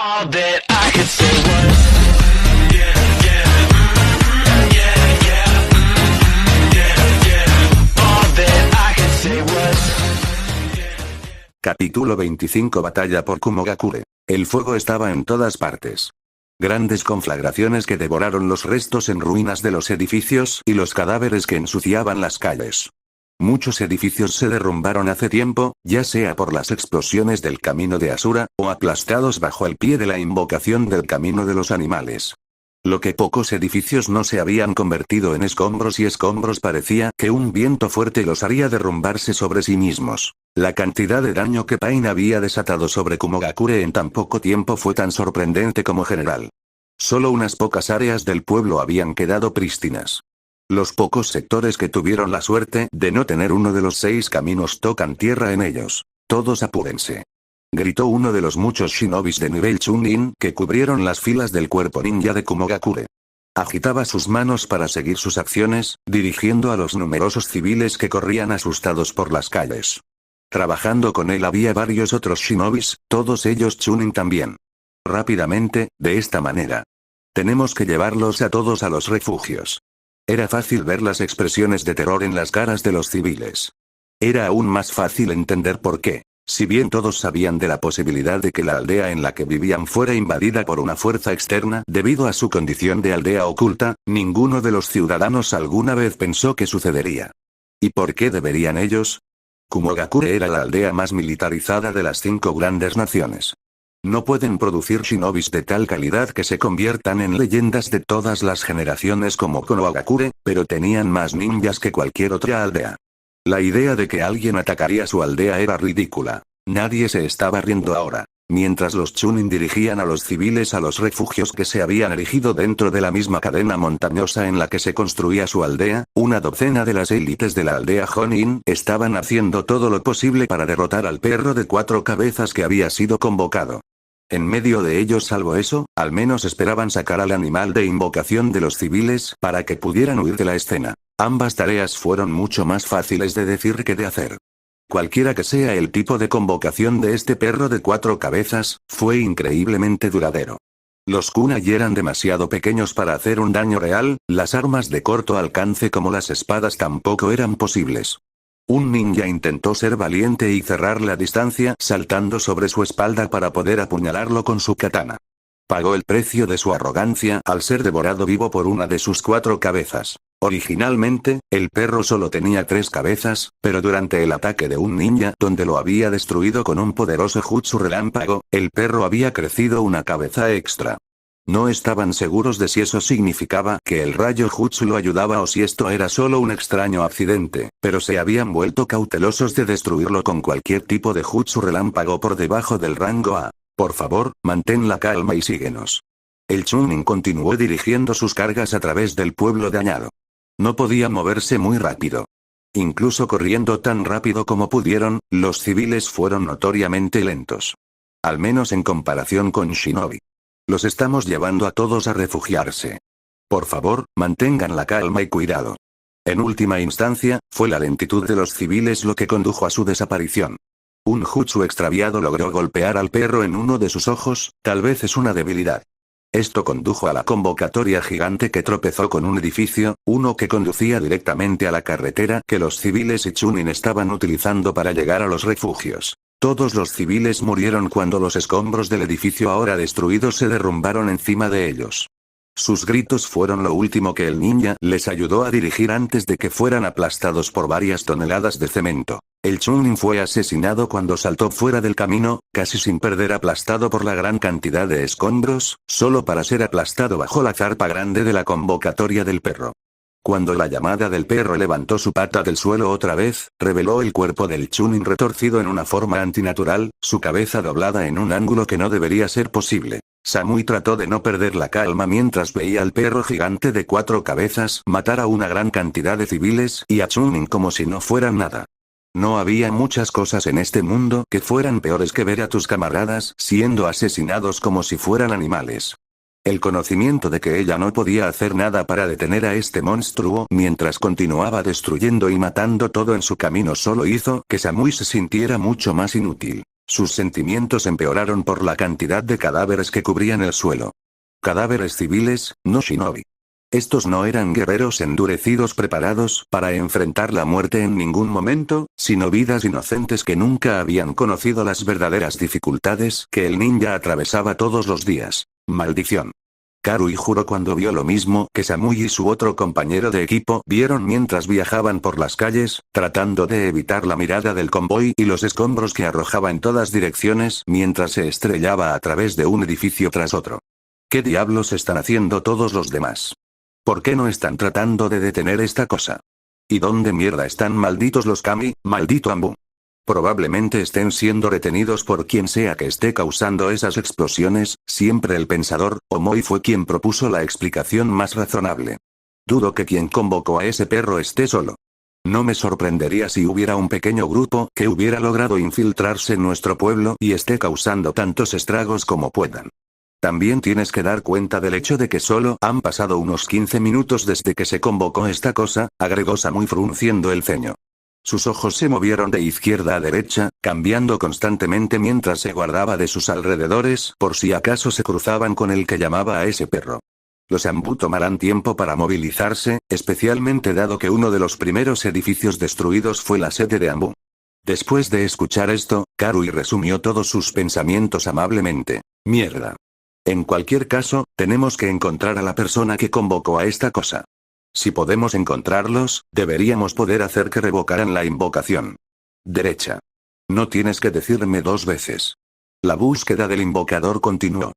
All that I could say was yeah, yeah, yeah, yeah, yeah. All that I could say was. Capítulo 25 Batalla por Kumogakure. El fuego estaba en todas partes. Grandes conflagraciones que devoraron los restos en ruinas de los edificios y los cadáveres que ensuciaban las calles. Muchos edificios se derrumbaron hace tiempo, ya sea por las explosiones del camino de Asura, o aplastados bajo el pie de la invocación del camino de los animales. Lo que pocos edificios no se habían convertido en escombros y escombros parecía que un viento fuerte los haría derrumbarse sobre sí mismos. La cantidad de daño que Pain había desatado sobre Kumogakure en tan poco tiempo fue tan sorprendente como general. Solo unas pocas áreas del pueblo habían quedado prístinas. Los pocos sectores que tuvieron la suerte de no tener uno de los 6 caminos tocan tierra en ellos. Todos apúrense. Gritó uno de los muchos shinobis de nivel Chunin que cubrieron las filas del cuerpo ninja de Kumogakure. Agitaba sus manos para seguir sus acciones, dirigiendo a los numerosos civiles que corrían asustados por las calles. Trabajando con él había varios otros shinobis, todos ellos Chunin también. Rápidamente, de esta manera. Tenemos que llevarlos a todos a los refugios. Era fácil ver las expresiones de terror en las caras de los civiles. Era aún más fácil entender por qué, si bien todos sabían de la posibilidad de que la aldea en la que vivían fuera invadida por una fuerza externa debido a su condición de aldea oculta, ninguno de los ciudadanos alguna vez pensó que sucedería. ¿Y por qué deberían ellos? Kumogakure era la aldea más militarizada de las 5 grandes naciones. No pueden producir shinobis de tal calidad que se conviertan en leyendas de todas las generaciones como Konohagakure, pero tenían más ninjas que cualquier otra aldea. La idea de que alguien atacaría su aldea era ridícula. Nadie se estaba riendo ahora. Mientras los Chunin dirigían a los civiles a los refugios que se habían erigido dentro de la misma cadena montañosa en la que se construía su aldea, una docena de las élites de la aldea Jonin estaban haciendo todo lo posible para derrotar al perro de 4 cabezas que había sido convocado. En medio de ellos, salvo eso, al menos esperaban sacar al animal de invocación de los civiles para que pudieran huir de la escena. Ambas tareas fueron mucho más fáciles de decir que de hacer. Cualquiera que sea el tipo de convocación de este perro de 4 cabezas, fue increíblemente duradero. Los kunai eran demasiado pequeños para hacer un daño real, las armas de corto alcance como las espadas tampoco eran posibles. Un ninja intentó ser valiente y cerrar la distancia saltando sobre su espalda para poder apuñalarlo con su katana. Pagó el precio de su arrogancia al ser devorado vivo por una de sus 4 cabezas. Originalmente, el perro solo tenía 3 cabezas, pero durante el ataque de un ninja donde lo había destruido con un poderoso jutsu relámpago, el perro había crecido una cabeza extra. No estaban seguros de si eso significaba que el rayo jutsu lo ayudaba o si esto era solo un extraño accidente, pero se habían vuelto cautelosos de destruirlo con cualquier tipo de jutsu relámpago por debajo del rango A. Por favor, mantén la calma y síguenos. El Chunin continuó dirigiendo sus cargas a través del pueblo dañado. No podía moverse muy rápido. Incluso corriendo tan rápido como pudieron, los civiles fueron notoriamente lentos. Al menos en comparación con Shinobi. Los estamos llevando a todos a refugiarse. Por favor, mantengan la calma y cuidado. En última instancia, fue la lentitud de los civiles lo que condujo a su desaparición. Un jutsu extraviado logró golpear al perro en uno de sus ojos, tal vez es una debilidad. Esto condujo a la convocatoria gigante que tropezó con un edificio, uno que conducía directamente a la carretera que los civiles y Chunin estaban utilizando para llegar a los refugios. Todos los civiles murieron cuando los escombros del edificio ahora destruido se derrumbaron encima de ellos. Sus gritos fueron lo último que el ninja les ayudó a dirigir antes de que fueran aplastados por varias toneladas de cemento. El Chunin fue asesinado cuando saltó fuera del camino, casi sin perder aplastado por la gran cantidad de escombros, solo para ser aplastado bajo la zarpa grande de la convocatoria del perro. Cuando la llamada del perro levantó su pata del suelo otra vez, reveló el cuerpo del Chunin retorcido en una forma antinatural, su cabeza doblada en un ángulo que no debería ser posible. Samui trató de no perder la calma mientras veía al perro gigante de 4 cabezas matar a una gran cantidad de civiles y a Chunin como si no fueran nada. No había muchas cosas en este mundo que fueran peores que ver a tus camaradas siendo asesinados como si fueran animales. El conocimiento de que ella no podía hacer nada para detener a este monstruo mientras continuaba destruyendo y matando todo en su camino solo hizo que Samui se sintiera mucho más inútil. Sus sentimientos empeoraron por la cantidad de cadáveres que cubrían el suelo. Cadáveres civiles, no shinobi. Estos no eran guerreros endurecidos preparados para enfrentar la muerte en ningún momento, sino vidas inocentes que nunca habían conocido las verdaderas dificultades que el ninja atravesaba todos los días. Maldición. Karui juró cuando vio lo mismo que Samui y su otro compañero de equipo vieron mientras viajaban por las calles, tratando de evitar la mirada del convoy y los escombros que arrojaba en todas direcciones mientras se estrellaba a través de un edificio tras otro. ¿Qué diablos están haciendo todos los demás? ¿Por qué no están tratando de detener esta cosa? ¿Y dónde mierda están malditos los kami, maldito Ambu? Probablemente estén siendo retenidos por quien sea que esté causando esas explosiones, siempre el pensador, Omoi fue quien propuso la explicación más razonable. Dudo que quien convocó a ese perro esté solo. No me sorprendería si hubiera un pequeño grupo que hubiera logrado infiltrarse en nuestro pueblo y esté causando tantos estragos como puedan. También tienes que dar cuenta del hecho de que solo han pasado unos 15 minutos desde que se convocó esta cosa, agregó Samui frunciendo el ceño. Sus ojos se movieron de izquierda a derecha, cambiando constantemente mientras se guardaba de sus alrededores por si acaso se cruzaban con el que llamaba a ese perro. Los Ambu tomarán tiempo para movilizarse, especialmente dado que uno de los primeros edificios destruidos fue la sede de Ambu. Después de escuchar esto, Karui resumió todos sus pensamientos amablemente. Mierda. En cualquier caso, tenemos que encontrar a la persona que convocó a esta cosa. Si podemos encontrarlos, deberíamos poder hacer que revocaran la invocación. Derecha. No tienes que decirme dos veces. La búsqueda del invocador continuó.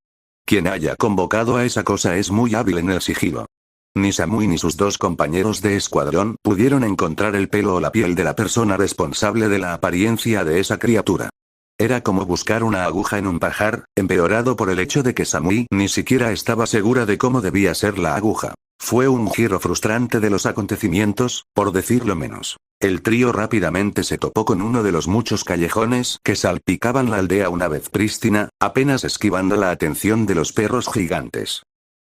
Quien haya convocado a esa cosa es muy hábil en el sigilo. Ni Samui ni sus dos compañeros de escuadrón pudieron encontrar el pelo o la piel de la persona responsable de la apariencia de esa criatura. Era como buscar una aguja en un pajar, empeorado por el hecho de que Samui ni siquiera estaba segura de cómo debía ser la aguja. Fue un giro frustrante de los acontecimientos, por decirlo menos. El trío rápidamente se topó con uno de los muchos callejones que salpicaban la aldea una vez prístina, apenas esquivando la atención de los perros gigantes.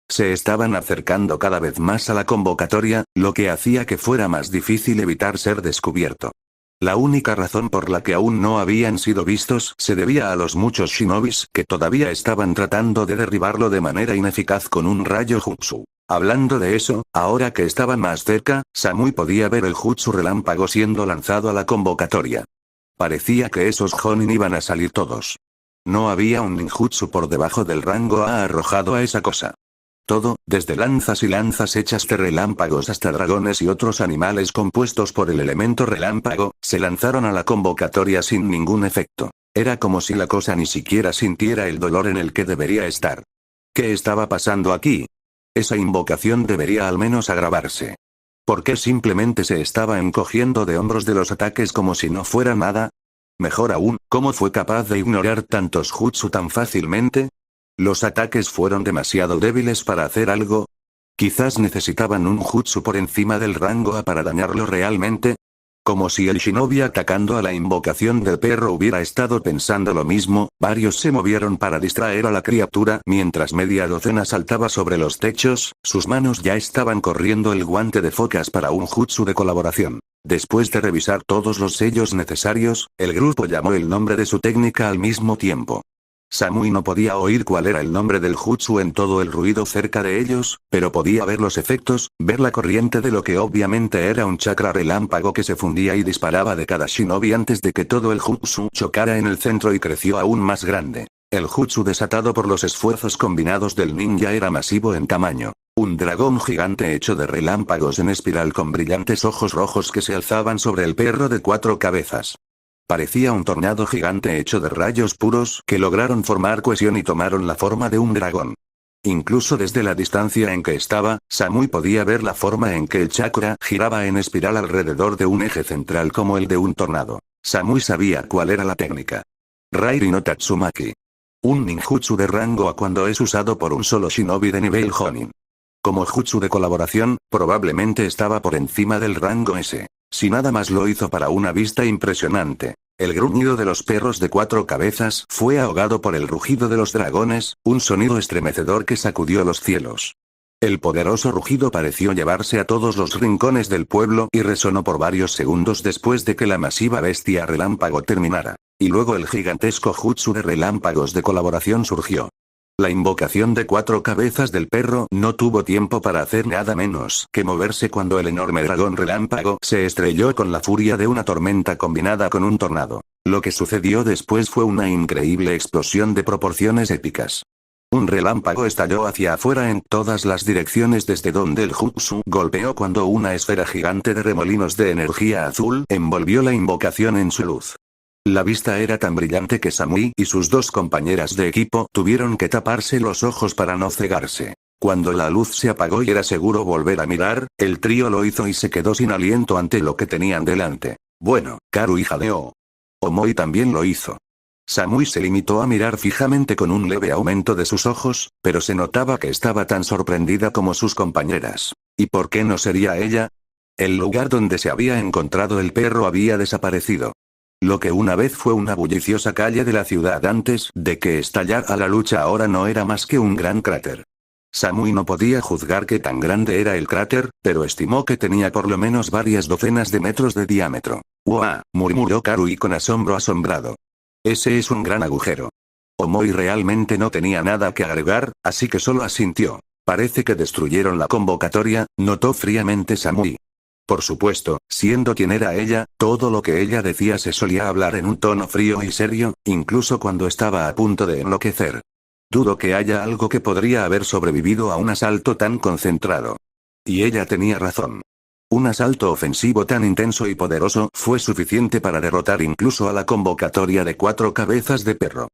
Se estaban acercando cada vez más a la convocatoria, lo que hacía que fuera más difícil evitar ser descubierto. La única razón por la que aún no habían sido vistos se debía a los muchos shinobis que todavía estaban tratando de derribarlo de manera ineficaz con un rayo jutsu. Hablando de eso, ahora que estaban más cerca, Samui podía ver el jutsu relámpago siendo lanzado a la convocatoria. Parecía que esos Jonin iban a salir todos. No había un ninjutsu por debajo del rango A arrojado a esa cosa. Todo, desde lanzas y lanzas hechas de relámpagos hasta dragones y otros animales compuestos por el elemento relámpago, se lanzaron a la convocatoria sin ningún efecto. Era como si la cosa ni siquiera sintiera el dolor en el que debería estar. ¿Qué estaba pasando aquí? Esa invocación debería al menos agravarse. ¿Por qué simplemente se estaba encogiendo de hombros de los ataques como si no fuera nada? Mejor aún, ¿cómo fue capaz de ignorar tantos jutsu tan fácilmente? ¿Los ataques fueron demasiado débiles para hacer algo? ¿Quizás necesitaban un jutsu por encima del rango A para dañarlo realmente? Como si el shinobi atacando a la invocación del perro hubiera estado pensando lo mismo, varios se movieron para distraer a la criatura mientras media docena saltaba sobre los techos, sus manos ya estaban corriendo el guante de focas para un jutsu de colaboración. Después de revisar todos los sellos necesarios, el grupo llamó el nombre de su técnica al mismo tiempo. Samui no podía oír cuál era el nombre del jutsu en todo el ruido cerca de ellos, pero podía ver los efectos, ver la corriente de lo que obviamente era un chakra relámpago que se fundía y disparaba de cada shinobi antes de que todo el jutsu chocara en el centro y creció aún más grande. El jutsu desatado por los esfuerzos combinados del ninja era masivo en tamaño. Un dragón gigante hecho de relámpagos en espiral con brillantes ojos rojos que se alzaban sobre el perro de 4 cabezas. Parecía un tornado gigante hecho de rayos puros que lograron formar cohesión y tomaron la forma de un dragón. Incluso desde la distancia en que estaba, Samui podía ver la forma en que el chakra giraba en espiral alrededor de un eje central como el de un tornado. Samui sabía cuál era la técnica. Rairi no Tatsumaki. Un ninjutsu de rango A cuando es usado por un solo shinobi de nivel Jonin. Como jutsu de colaboración, probablemente estaba por encima del rango S. Si nada más lo hizo para una vista impresionante. El gruñido de los perros de 4 cabezas fue ahogado por el rugido de los dragones, un sonido estremecedor que sacudió los cielos. El poderoso rugido pareció llevarse a todos los rincones del pueblo y resonó por varios segundos después de que la masiva bestia relámpago terminara. Y luego el gigantesco jutsu de relámpagos de colaboración surgió. La invocación de 4 cabezas del perro no tuvo tiempo para hacer nada menos que moverse cuando el enorme dragón relámpago se estrelló con la furia de una tormenta combinada con un tornado. Lo que sucedió después fue una increíble explosión de proporciones épicas. Un relámpago estalló hacia afuera en todas las direcciones desde donde el jutsu golpeó cuando una esfera gigante de remolinos de energía azul envolvió la invocación en su luz. La vista era tan brillante que Samui y sus 2 compañeras de equipo tuvieron que taparse los ojos para no cegarse. Cuando la luz se apagó y era seguro volver a mirar, el trío lo hizo y se quedó sin aliento ante lo que tenían delante. Bueno, Karui jadeó. Omoi también lo hizo. Samui se limitó a mirar fijamente con un leve aumento de sus ojos, pero se notaba que estaba tan sorprendida como sus compañeras. ¿Y por qué no sería ella? El lugar donde se había encontrado el perro había desaparecido. Lo que una vez fue una bulliciosa calle de la ciudad antes de que estallara la lucha ahora no era más que un gran cráter. Samui no podía juzgar qué tan grande era el cráter, pero estimó que tenía por lo menos varias docenas de metros de diámetro. ¡Uah!, murmuró Karui con asombro asombrado. Ese es un gran agujero. Omoi realmente no tenía nada que agregar, así que solo asintió. Parece que destruyeron la convocatoria, notó fríamente Samui. Por supuesto, siendo quien era ella, todo lo que ella decía se solía hablar en un tono frío y serio, incluso cuando estaba a punto de enloquecer. Dudo que haya algo que podría haber sobrevivido a un asalto tan concentrado. Y ella tenía razón. Un asalto ofensivo tan intenso y poderoso fue suficiente para derrotar incluso a la convocatoria de 4 cabezas de perro.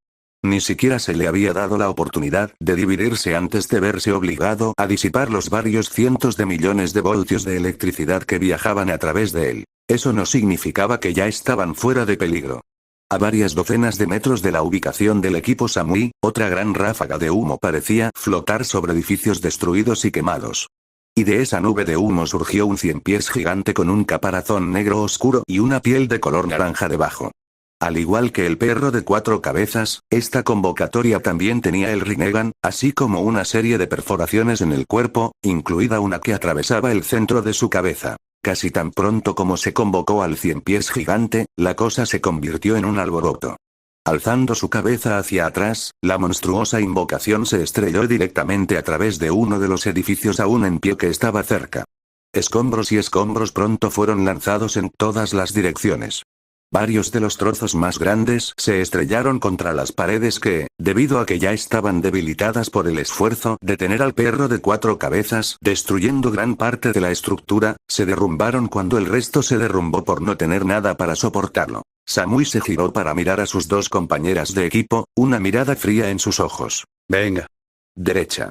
Ni siquiera se le había dado la oportunidad de dividirse antes de verse obligado a disipar los varios cientos de millones de voltios de electricidad que viajaban a través de él. Eso no significaba que ya estaban fuera de peligro. A varias docenas de metros de la ubicación del equipo Samui, otra gran ráfaga de humo parecía flotar sobre edificios destruidos y quemados. Y de esa nube de humo surgió un 100 pies gigante con un caparazón negro oscuro y una piel de color naranja debajo. Al igual que el perro de 4 cabezas, esta convocatoria también tenía el Rinnegan, así como una serie de perforaciones en el cuerpo, incluida una que atravesaba el centro de su cabeza. Casi tan pronto como se convocó al 100 pies gigante, la cosa se convirtió en un alboroto. Alzando su cabeza hacia atrás, la monstruosa invocación se estrelló directamente a través de uno de los edificios aún en pie que estaba cerca. Escombros y escombros pronto fueron lanzados en todas las direcciones. Varios de los trozos más grandes se estrellaron contra las paredes que, debido a que ya estaban debilitadas por el esfuerzo de tener al perro de 4 cabezas, destruyendo gran parte de la estructura, se derrumbaron cuando el resto se derrumbó por no tener nada para soportarlo. Samui se giró para mirar a sus 2 compañeras de equipo, una mirada fría en sus ojos. Venga. Derecha.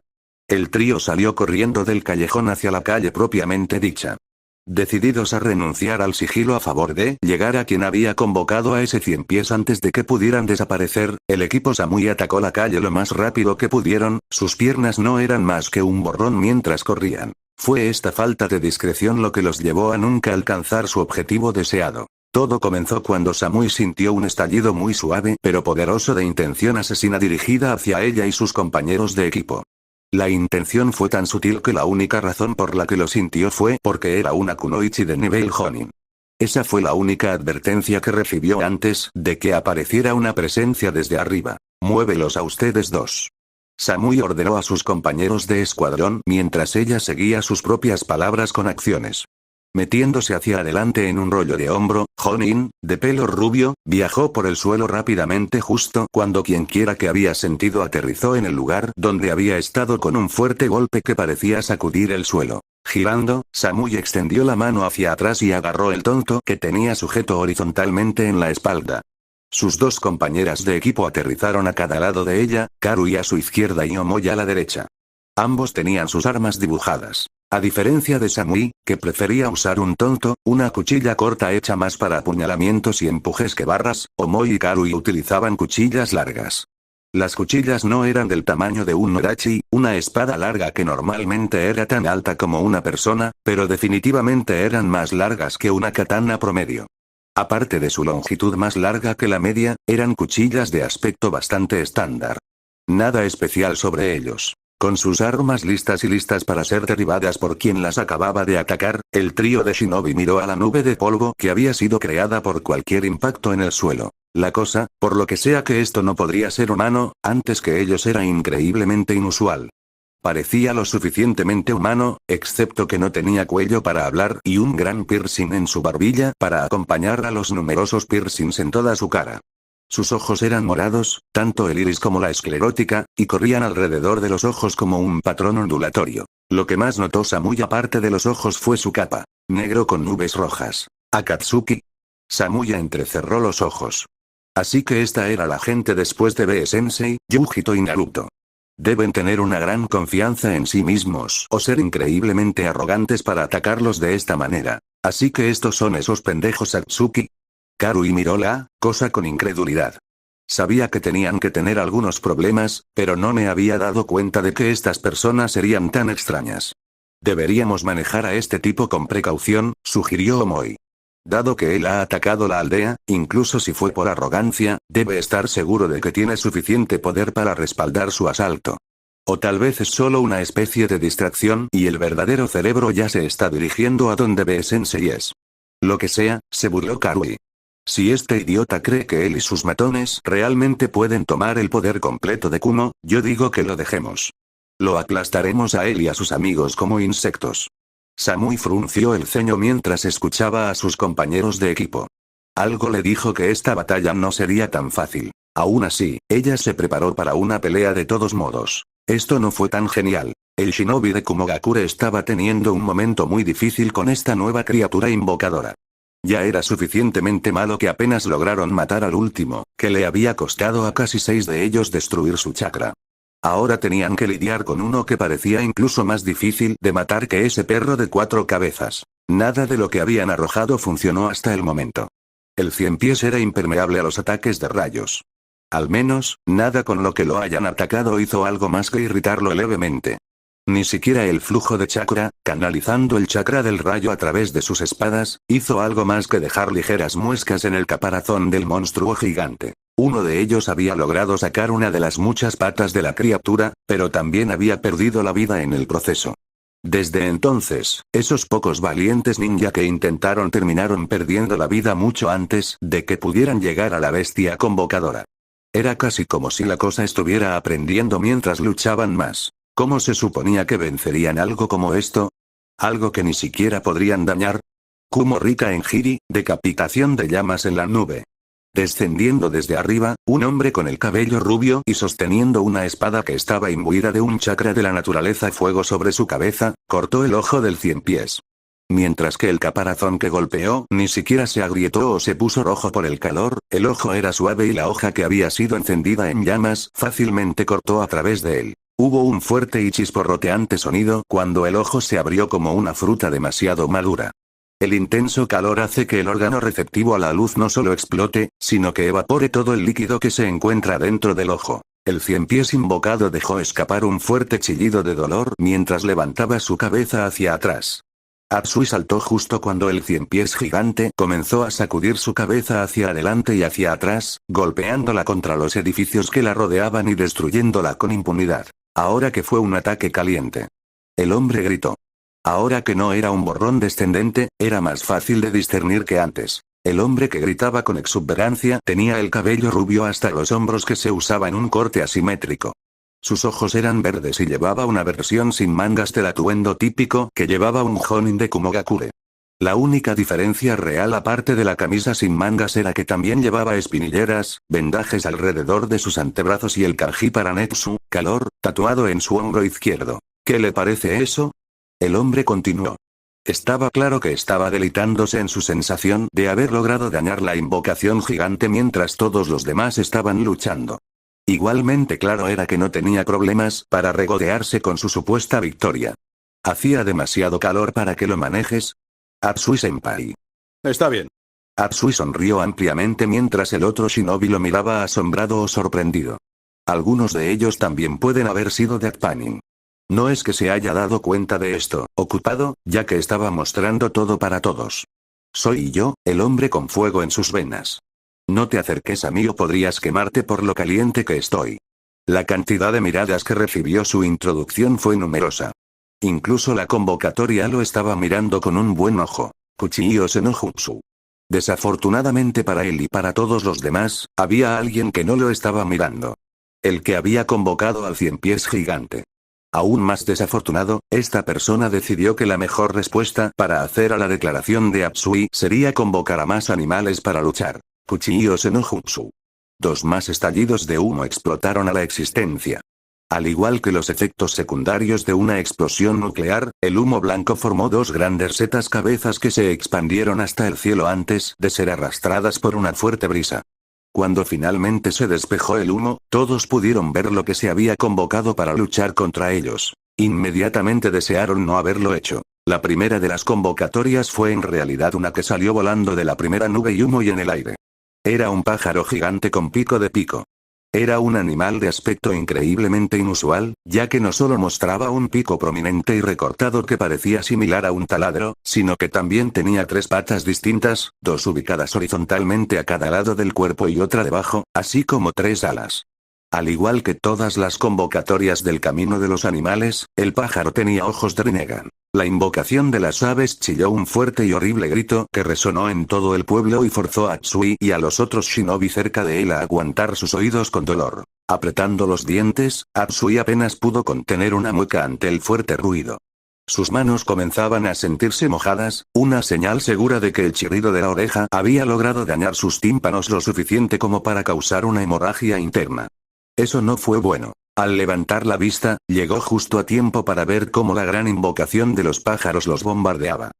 El trío salió corriendo del callejón hacia la calle propiamente dicha. Decididos a renunciar al sigilo a favor de llegar a quien había convocado a ese 100 pies antes de que pudieran desaparecer, el equipo Samui atacó la calle lo más rápido que pudieron, sus piernas no eran más que un borrón mientras corrían. Fue esta falta de discreción lo que los llevó a nunca alcanzar su objetivo deseado. Todo comenzó cuando Samui sintió un estallido muy suave pero poderoso de intención asesina dirigida hacia ella y sus compañeros de equipo. La intención fue tan sutil que la única razón por la que lo sintió fue porque era una kunoichi de nivel Jonin. Esa fue la única advertencia que recibió antes de que apareciera una presencia desde arriba. Muévelos a ustedes 2. Samui ordenó a sus compañeros de escuadrón mientras ella seguía sus propias palabras con acciones. Metiéndose hacia adelante en un rollo de hombro, Jonin, de pelo rubio, viajó por el suelo rápidamente justo cuando quienquiera que había sentido aterrizó en el lugar donde había estado con un fuerte golpe que parecía sacudir el suelo. Girando, Samui extendió la mano hacia atrás y agarró el tonto que tenía sujeto horizontalmente en la espalda. Sus 2 compañeras de equipo aterrizaron a cada lado de ella, Karui a su izquierda y Omoi a la derecha. Ambos tenían sus armas dibujadas. A diferencia de Samui, que prefería usar un tonto, una cuchilla corta hecha más para apuñalamientos y empujes que barras, Omoi y Karui utilizaban cuchillas largas. Las cuchillas no eran del tamaño de un nodachi, una espada larga que normalmente era tan alta como una persona, pero definitivamente eran más largas que una katana promedio. Aparte de su longitud más larga que la media, eran cuchillas de aspecto bastante estándar. Nada especial sobre ellos. Con sus armas listas para ser derribadas por quien las acababa de atacar, el trío de shinobi miró a la nube de polvo que había sido creada por cualquier impacto en el suelo. La cosa, por lo que sea que esto no podría ser humano, antes que ellos era increíblemente inusual. Parecía lo suficientemente humano, excepto que no tenía cuello para hablar y un gran piercing en su barbilla para acompañar a los numerosos piercings en toda su cara. Sus ojos eran morados, tanto el iris como la esclerótica, y corrían alrededor de los ojos como un patrón ondulatorio. Lo que más notó Samui aparte de los ojos fue su capa, negro con nubes rojas. ¿Akatsuki? Samuya entrecerró los ojos. Así que esta era la gente después de B-Sensei, Yujito y Naruto. Deben tener una gran confianza en sí mismos o ser increíblemente arrogantes para atacarlos de esta manera. Así que estos son esos pendejos Akatsuki. Karui miró la cosa con incredulidad. Sabía que tenían que tener algunos problemas, pero no me había dado cuenta de que estas personas serían tan extrañas. Deberíamos manejar a este tipo con precaución, sugirió Omoi. Dado que él ha atacado la aldea, incluso si fue por arrogancia, debe estar seguro de que tiene suficiente poder para respaldar su asalto. O tal vez es solo una especie de distracción y el verdadero cerebro ya se está dirigiendo a donde B-Sensei es. Lo que sea, se burló Karui. Si este idiota cree que él y sus matones realmente pueden tomar el poder completo de Kumo, yo digo que lo dejemos. Lo aplastaremos a él y a sus amigos como insectos. Samui frunció el ceño mientras escuchaba a sus compañeros de equipo. Algo le dijo que esta batalla no sería tan fácil. Aún así, ella se preparó para una pelea de todos modos. Esto no fue tan genial. El shinobi de Kumogakure estaba teniendo un momento muy difícil con esta nueva criatura invocadora. Ya era suficientemente malo que apenas lograron matar al último, que le había costado a casi 6 de ellos destruir su chakra. Ahora tenían que lidiar con uno que parecía incluso más difícil de matar que ese perro de 4 cabezas. Nada de lo que habían arrojado funcionó hasta el momento. El 100 pies era impermeable a los ataques de rayos. Al menos, nada con lo que lo hayan atacado hizo algo más que irritarlo levemente. Ni siquiera el flujo de chakra, canalizando el chakra del rayo a través de sus espadas, hizo algo más que dejar ligeras muescas en el caparazón del monstruo gigante. Uno de ellos había logrado sacar una de las muchas patas de la criatura, pero también había perdido la vida en el proceso. Desde entonces, esos pocos valientes ninja que intentaron terminaron perdiendo la vida mucho antes de que pudieran llegar a la bestia convocadora. Era casi como si la cosa estuviera aprendiendo mientras luchaban más. ¿Cómo se suponía que vencerían algo como esto? ¿Algo que ni siquiera podrían dañar? Kumo Rika en Hiri, decapitación de llamas en la nube. Descendiendo desde arriba, un hombre con el cabello rubio y sosteniendo una espada que estaba imbuida de un chakra de la naturaleza fuego sobre su cabeza, cortó el ojo del 100 pies. Mientras que el caparazón que golpeó ni siquiera se agrietó o se puso rojo por el calor, el ojo era suave y la hoja que había sido encendida en llamas fácilmente cortó a través de él. Hubo un fuerte y chisporroteante sonido cuando el ojo se abrió como una fruta demasiado madura. El intenso calor hace que el órgano receptivo a la luz no solo explote, sino que evapore todo el líquido que se encuentra dentro del ojo. El 100 pies invocado dejó escapar un fuerte chillido de dolor mientras levantaba su cabeza hacia atrás. Atsui saltó justo cuando el 100 pies gigante comenzó a sacudir su cabeza hacia adelante y hacia atrás, golpeándola contra los edificios que la rodeaban y destruyéndola con impunidad. Ahora que fue un ataque caliente. El hombre gritó. Ahora que no era un borrón descendente, era más fácil de discernir que antes. El hombre que gritaba con exuberancia tenía el cabello rubio hasta los hombros que se usaba en un corte asimétrico. Sus ojos eran verdes y llevaba una versión sin mangas del atuendo típico que llevaba un Jonin de Kumogakure. La única diferencia real aparte de la camisa sin mangas era que también llevaba espinilleras, vendajes alrededor de sus antebrazos y el kanji para Netsu, calor, tatuado en su hombro izquierdo. ¿Qué le parece eso? El hombre continuó. Estaba claro que estaba deleitándose en su sensación de haber logrado dañar la invocación gigante mientras todos los demás estaban luchando. Igualmente claro era que no tenía problemas para regodearse con su supuesta victoria. ¿Hacía demasiado calor para que lo manejes? Atsui-senpai. Está bien. Atsui sonrió ampliamente mientras el otro shinobi lo miraba asombrado o sorprendido. Algunos de ellos también pueden haber sido Death Panning. No es que se haya dado cuenta de esto, ocupado, ya que estaba mostrando todo para todos. Soy yo, el hombre con fuego en sus venas. No te acerques a mí o podrías quemarte por lo caliente que estoy. La cantidad de miradas que recibió su introducción fue numerosa. Incluso la convocatoria lo estaba mirando con un buen ojo. Kuchio Senojutsu. Desafortunadamente para él y para todos los demás, había alguien que no lo estaba mirando. El que había convocado al cien pies gigante. Aún más desafortunado, esta persona decidió que la mejor respuesta para hacer a la declaración de Atsui sería convocar a más animales para luchar. Kuchio no Jutsu. Dos más estallidos de humo explotaron a la existencia. Al igual que los efectos secundarios de una explosión nuclear, el humo blanco formó dos grandes setas cabezas que se expandieron hasta el cielo antes de ser arrastradas por una fuerte brisa. Cuando finalmente se despejó el humo, todos pudieron ver lo que se había convocado para luchar contra ellos. Inmediatamente desearon no haberlo hecho. La primera de las convocatorias fue en realidad una que salió volando de la primera nube y humo y en el aire. Era un pájaro gigante con pico de pico. Era un animal de aspecto increíblemente inusual, ya que no solo mostraba un pico prominente y recortado que parecía similar a un taladro, sino que también tenía tres patas distintas, dos ubicadas horizontalmente a cada lado del cuerpo y otra debajo, así como tres alas. Al igual que todas las convocatorias del camino de los animales, el pájaro tenía ojos de Rinnegan. La invocación de las aves chilló un fuerte y horrible grito que resonó en todo el pueblo y forzó a Atsui y a los otros shinobi cerca de él a aguantar sus oídos con dolor. Apretando los dientes, Atsui apenas pudo contener una mueca ante el fuerte ruido. Sus manos comenzaban a sentirse mojadas, una señal segura de que el chirrido de la oreja había logrado dañar sus tímpanos lo suficiente como para causar una hemorragia interna. Eso no fue bueno. Al levantar la vista, llegó justo a tiempo para ver cómo la gran invocación de los pájaros los bombardeaba.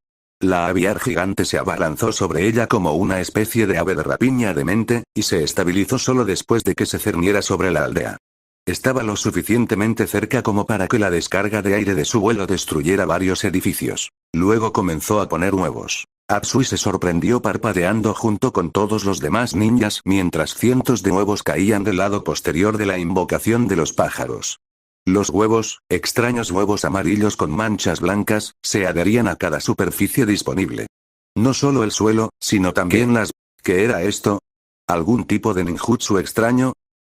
La aviar gigante se abalanzó sobre ella como una especie de ave de rapiña demente, y se estabilizó solo después de que se cerniera sobre la aldea. Estaba lo suficientemente cerca como para que la descarga de aire de su vuelo destruyera varios edificios. Luego comenzó a poner huevos. Atsui se sorprendió parpadeando junto con todos los demás ninjas mientras cientos de huevos caían del lado posterior de la invocación de los pájaros. Los huevos, extraños huevos amarillos con manchas blancas, se adherían a cada superficie disponible. No solo el suelo, sino también las... ¿Qué era esto? ¿Algún tipo de ninjutsu extraño?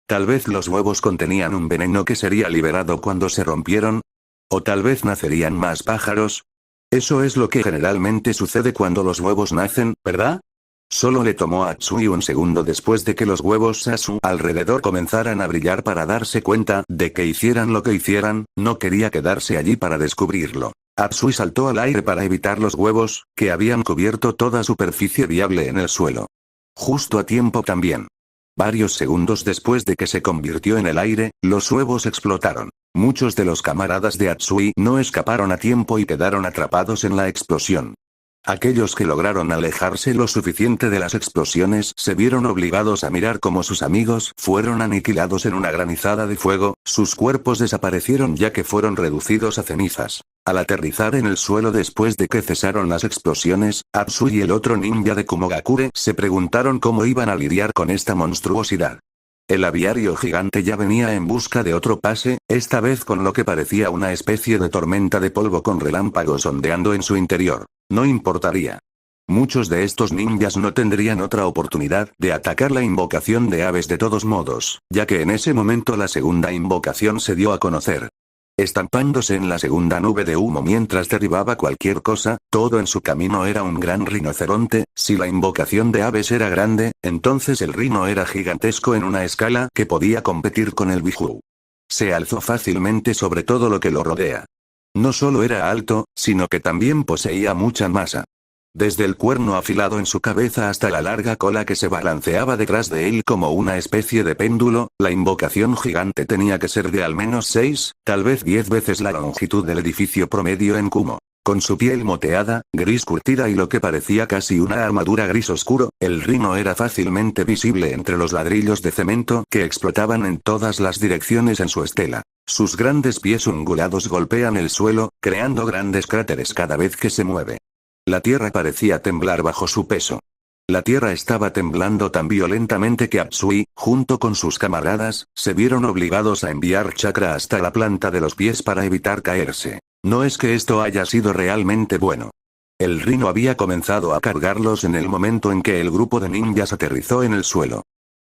Tal vez los huevos contenían un veneno que sería liberado cuando se rompieron. O tal vez nacerían más pájaros. Eso es lo que generalmente sucede cuando los huevos nacen, ¿verdad? Solo le tomó a Atsui un segundo después de que los huevos a su alrededor comenzaran a brillar para darse cuenta de que hicieran lo que hicieran, no quería quedarse allí para descubrirlo. Atsui saltó al aire para evitar los huevos, que habían cubierto toda superficie viable en el suelo. Justo a tiempo también. Varios segundos después de que se convirtió en el aire, los huevos explotaron. Muchos de los camaradas de Atsui no escaparon a tiempo y quedaron atrapados en la explosión. Aquellos que lograron alejarse lo suficiente de las explosiones se vieron obligados a mirar cómo sus amigos fueron aniquilados en una granizada de fuego, sus cuerpos desaparecieron ya que fueron reducidos a cenizas. Al aterrizar en el suelo después de que cesaron las explosiones, Atsui y el otro ninja de Kumogakure se preguntaron cómo iban a lidiar con esta monstruosidad. El aviario gigante ya venía en busca de otro pase, esta vez con lo que parecía una especie de tormenta de polvo con relámpagos ondeando en su interior. No importaría. Muchos de estos ninjas no tendrían otra oportunidad de atacar la invocación de aves de todos modos, ya que en ese momento la segunda invocación se dio a conocer. Estampándose en la segunda nube de humo mientras derribaba cualquier cosa, todo en su camino era un gran rinoceronte. Si la invocación de aves era grande, entonces el rino era gigantesco en una escala que podía competir con el Biju. Se alzó fácilmente sobre todo lo que lo rodea. No solo era alto, sino que también poseía mucha masa. Desde el cuerno afilado en su cabeza hasta la larga cola que se balanceaba detrás de él como una especie de péndulo, la invocación gigante tenía que ser de al menos 6, tal vez 10 veces la longitud del edificio promedio en Kumo. Con su piel moteada, gris curtida y lo que parecía casi una armadura gris oscuro, el rino era fácilmente visible entre los ladrillos de cemento que explotaban en todas las direcciones en su estela. Sus grandes pies ungulados golpean el suelo, creando grandes cráteres cada vez que se mueve. La tierra parecía temblar bajo su peso. La tierra estaba temblando tan violentamente que Atsui, junto con sus camaradas, se vieron obligados a enviar chakra hasta la planta de los pies para evitar caerse. No es que esto haya sido realmente bueno. El rino había comenzado a cargarlos en el momento en que el grupo de ninjas aterrizó en el suelo.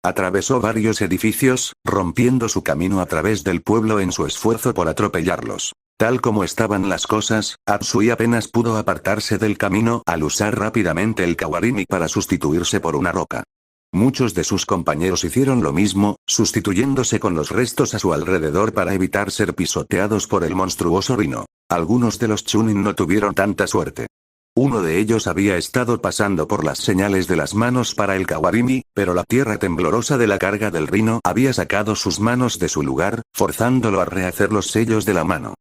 Atravesó varios edificios, rompiendo su camino a través del pueblo en su esfuerzo por atropellarlos. Tal como estaban las cosas, Atsui apenas pudo apartarse del camino al usar rápidamente el Kawarimi para sustituirse por una roca. Muchos de sus compañeros hicieron lo mismo, sustituyéndose con los restos a su alrededor para evitar ser pisoteados por el monstruoso rino. Algunos de los Chunin no tuvieron tanta suerte. Uno de ellos había estado pasando por las señales de las manos para el Kawarimi, pero la tierra temblorosa de la carga del rino había sacado sus manos de su lugar, forzándolo a rehacer los sellos de la mano.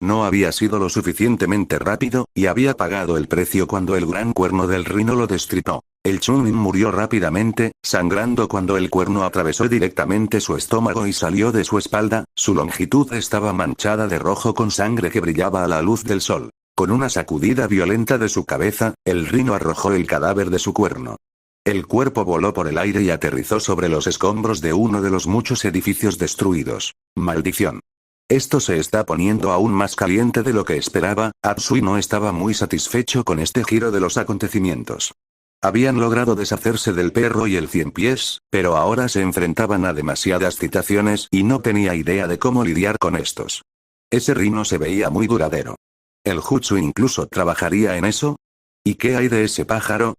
No había sido lo suficientemente rápido, y había pagado el precio cuando el gran cuerno del rino lo destripó. El Chunin murió rápidamente, sangrando cuando el cuerno atravesó directamente su estómago y salió de su espalda. Su longitud estaba manchada de rojo con sangre que brillaba a la luz del sol. Con una sacudida violenta de su cabeza, el rino arrojó el cadáver de su cuerno. El cuerpo voló por el aire y aterrizó sobre los escombros de uno de los muchos edificios destruidos. ¡Maldición! Esto se está poniendo aún más caliente de lo que esperaba. Atsui no estaba muy satisfecho con este giro de los acontecimientos. Habían logrado deshacerse del perro y el cien pies, pero ahora se enfrentaban a demasiadas citaciones y no tenía idea de cómo lidiar con estos. Ese rino se veía muy duradero. ¿El jutsu incluso trabajaría en eso? ¿Y qué hay de ese pájaro?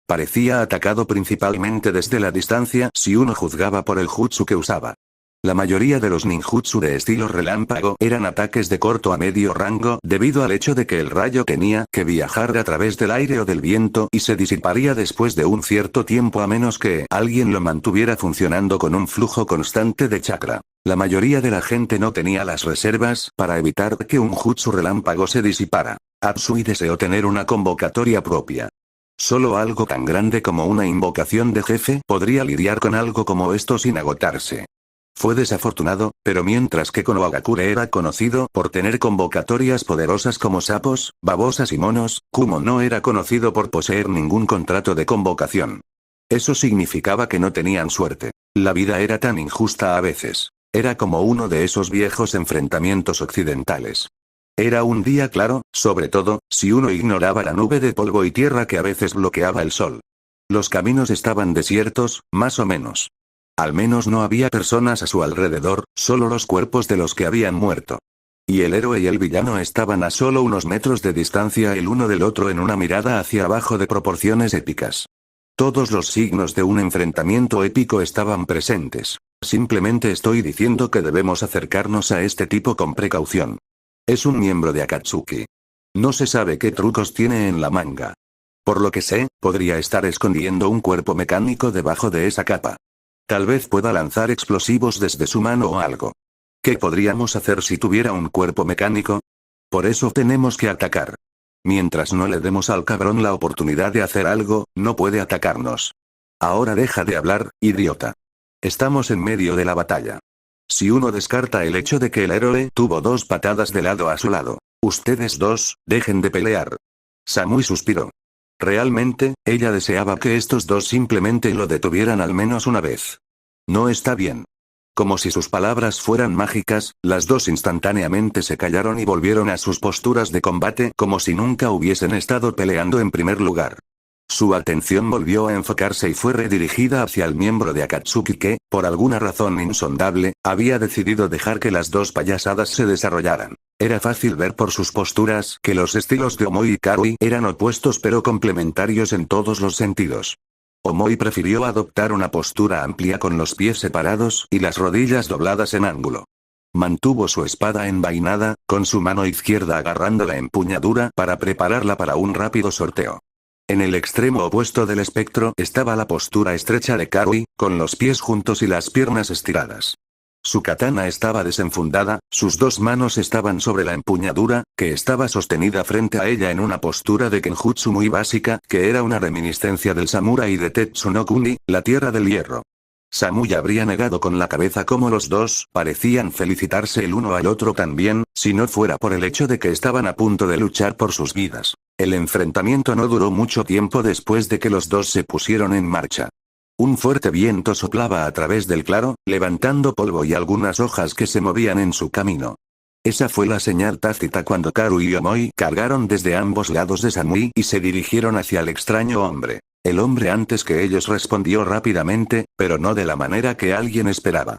Parecía atacado principalmente desde la distancia si uno juzgaba por el jutsu que usaba. La mayoría de los ninjutsu de estilo relámpago eran ataques de corto a medio rango debido al hecho de que el rayo tenía que viajar a través del aire o del viento y se disiparía después de un cierto tiempo a menos que alguien lo mantuviera funcionando con un flujo constante de chakra. La mayoría de la gente no tenía las reservas para evitar que un jutsu relámpago se disipara. Atsui deseó tener una convocatoria propia. Solo algo tan grande como una invocación de jefe podría lidiar con algo como esto sin agotarse. Fue desafortunado, pero mientras que Konohagakure era conocido por tener convocatorias poderosas como sapos, babosas y monos, Kumo no era conocido por poseer ningún contrato de convocación. Eso significaba que no tenían suerte. La vida era tan injusta a veces. Era como uno de esos viejos enfrentamientos occidentales. Era un día claro, sobre todo, si uno ignoraba la nube de polvo y tierra que a veces bloqueaba el sol. Los caminos estaban desiertos, más o menos. Al menos no había personas a su alrededor, solo los cuerpos de los que habían muerto. Y el héroe y el villano estaban a solo unos metros de distancia el uno del otro en una mirada hacia abajo de proporciones épicas. Todos los signos de un enfrentamiento épico estaban presentes. Simplemente estoy diciendo que debemos acercarnos a este tipo con precaución. Es un miembro de Akatsuki. No se sabe qué trucos tiene en la manga. Por lo que sé, podría estar escondiendo un cuerpo mecánico debajo de esa capa. Tal vez pueda lanzar explosivos desde su mano o algo. ¿Qué podríamos hacer si tuviera un cuerpo mecánico? Por eso tenemos que atacar. Mientras no le demos al cabrón la oportunidad de hacer algo, no puede atacarnos. Ahora deja de hablar, idiota. Estamos en medio de la batalla. Si uno descarta el hecho de que el héroe tuvo 2 patadas de lado a su lado, ustedes dos, dejen de pelear. Samui suspiró. Realmente, ella deseaba que estos dos simplemente lo detuvieran al menos una vez. No está bien. Como si sus palabras fueran mágicas, las dos instantáneamente se callaron y volvieron a sus posturas de combate como si nunca hubiesen estado peleando en primer lugar. Su atención volvió a enfocarse y fue redirigida hacia el miembro de Akatsuki que, por alguna razón insondable, había decidido dejar que las dos payasadas se desarrollaran. Era fácil ver por sus posturas que los estilos de Omoi y Karui eran opuestos pero complementarios en todos los sentidos. Omoi prefirió adoptar una postura amplia con los pies separados y las rodillas dobladas en ángulo. Mantuvo su espada envainada, con su mano izquierda agarrando la empuñadura para prepararla para un rápido sorteo. En el extremo opuesto del espectro estaba la postura estrecha de Karui, con los pies juntos y las piernas estiradas. Su katana estaba desenfundada, sus 2 manos estaban sobre la empuñadura, que estaba sostenida frente a ella en una postura de kenjutsu muy básica, que era una reminiscencia del samurái de Tetsu no Kuni, la tierra del hierro. Samui habría negado con la cabeza como los dos parecían felicitarse el uno al otro también, si no fuera por el hecho de que estaban a punto de luchar por sus vidas. El enfrentamiento no duró mucho tiempo después de que los dos se pusieron en marcha. Un fuerte viento soplaba a través del claro, levantando polvo y algunas hojas que se movían en su camino. Esa fue la señal tácita cuando Karui y Omoi cargaron desde ambos lados de Samui y se dirigieron hacia el extraño hombre. El hombre antes que ellos respondió rápidamente, pero no de la manera que alguien esperaba.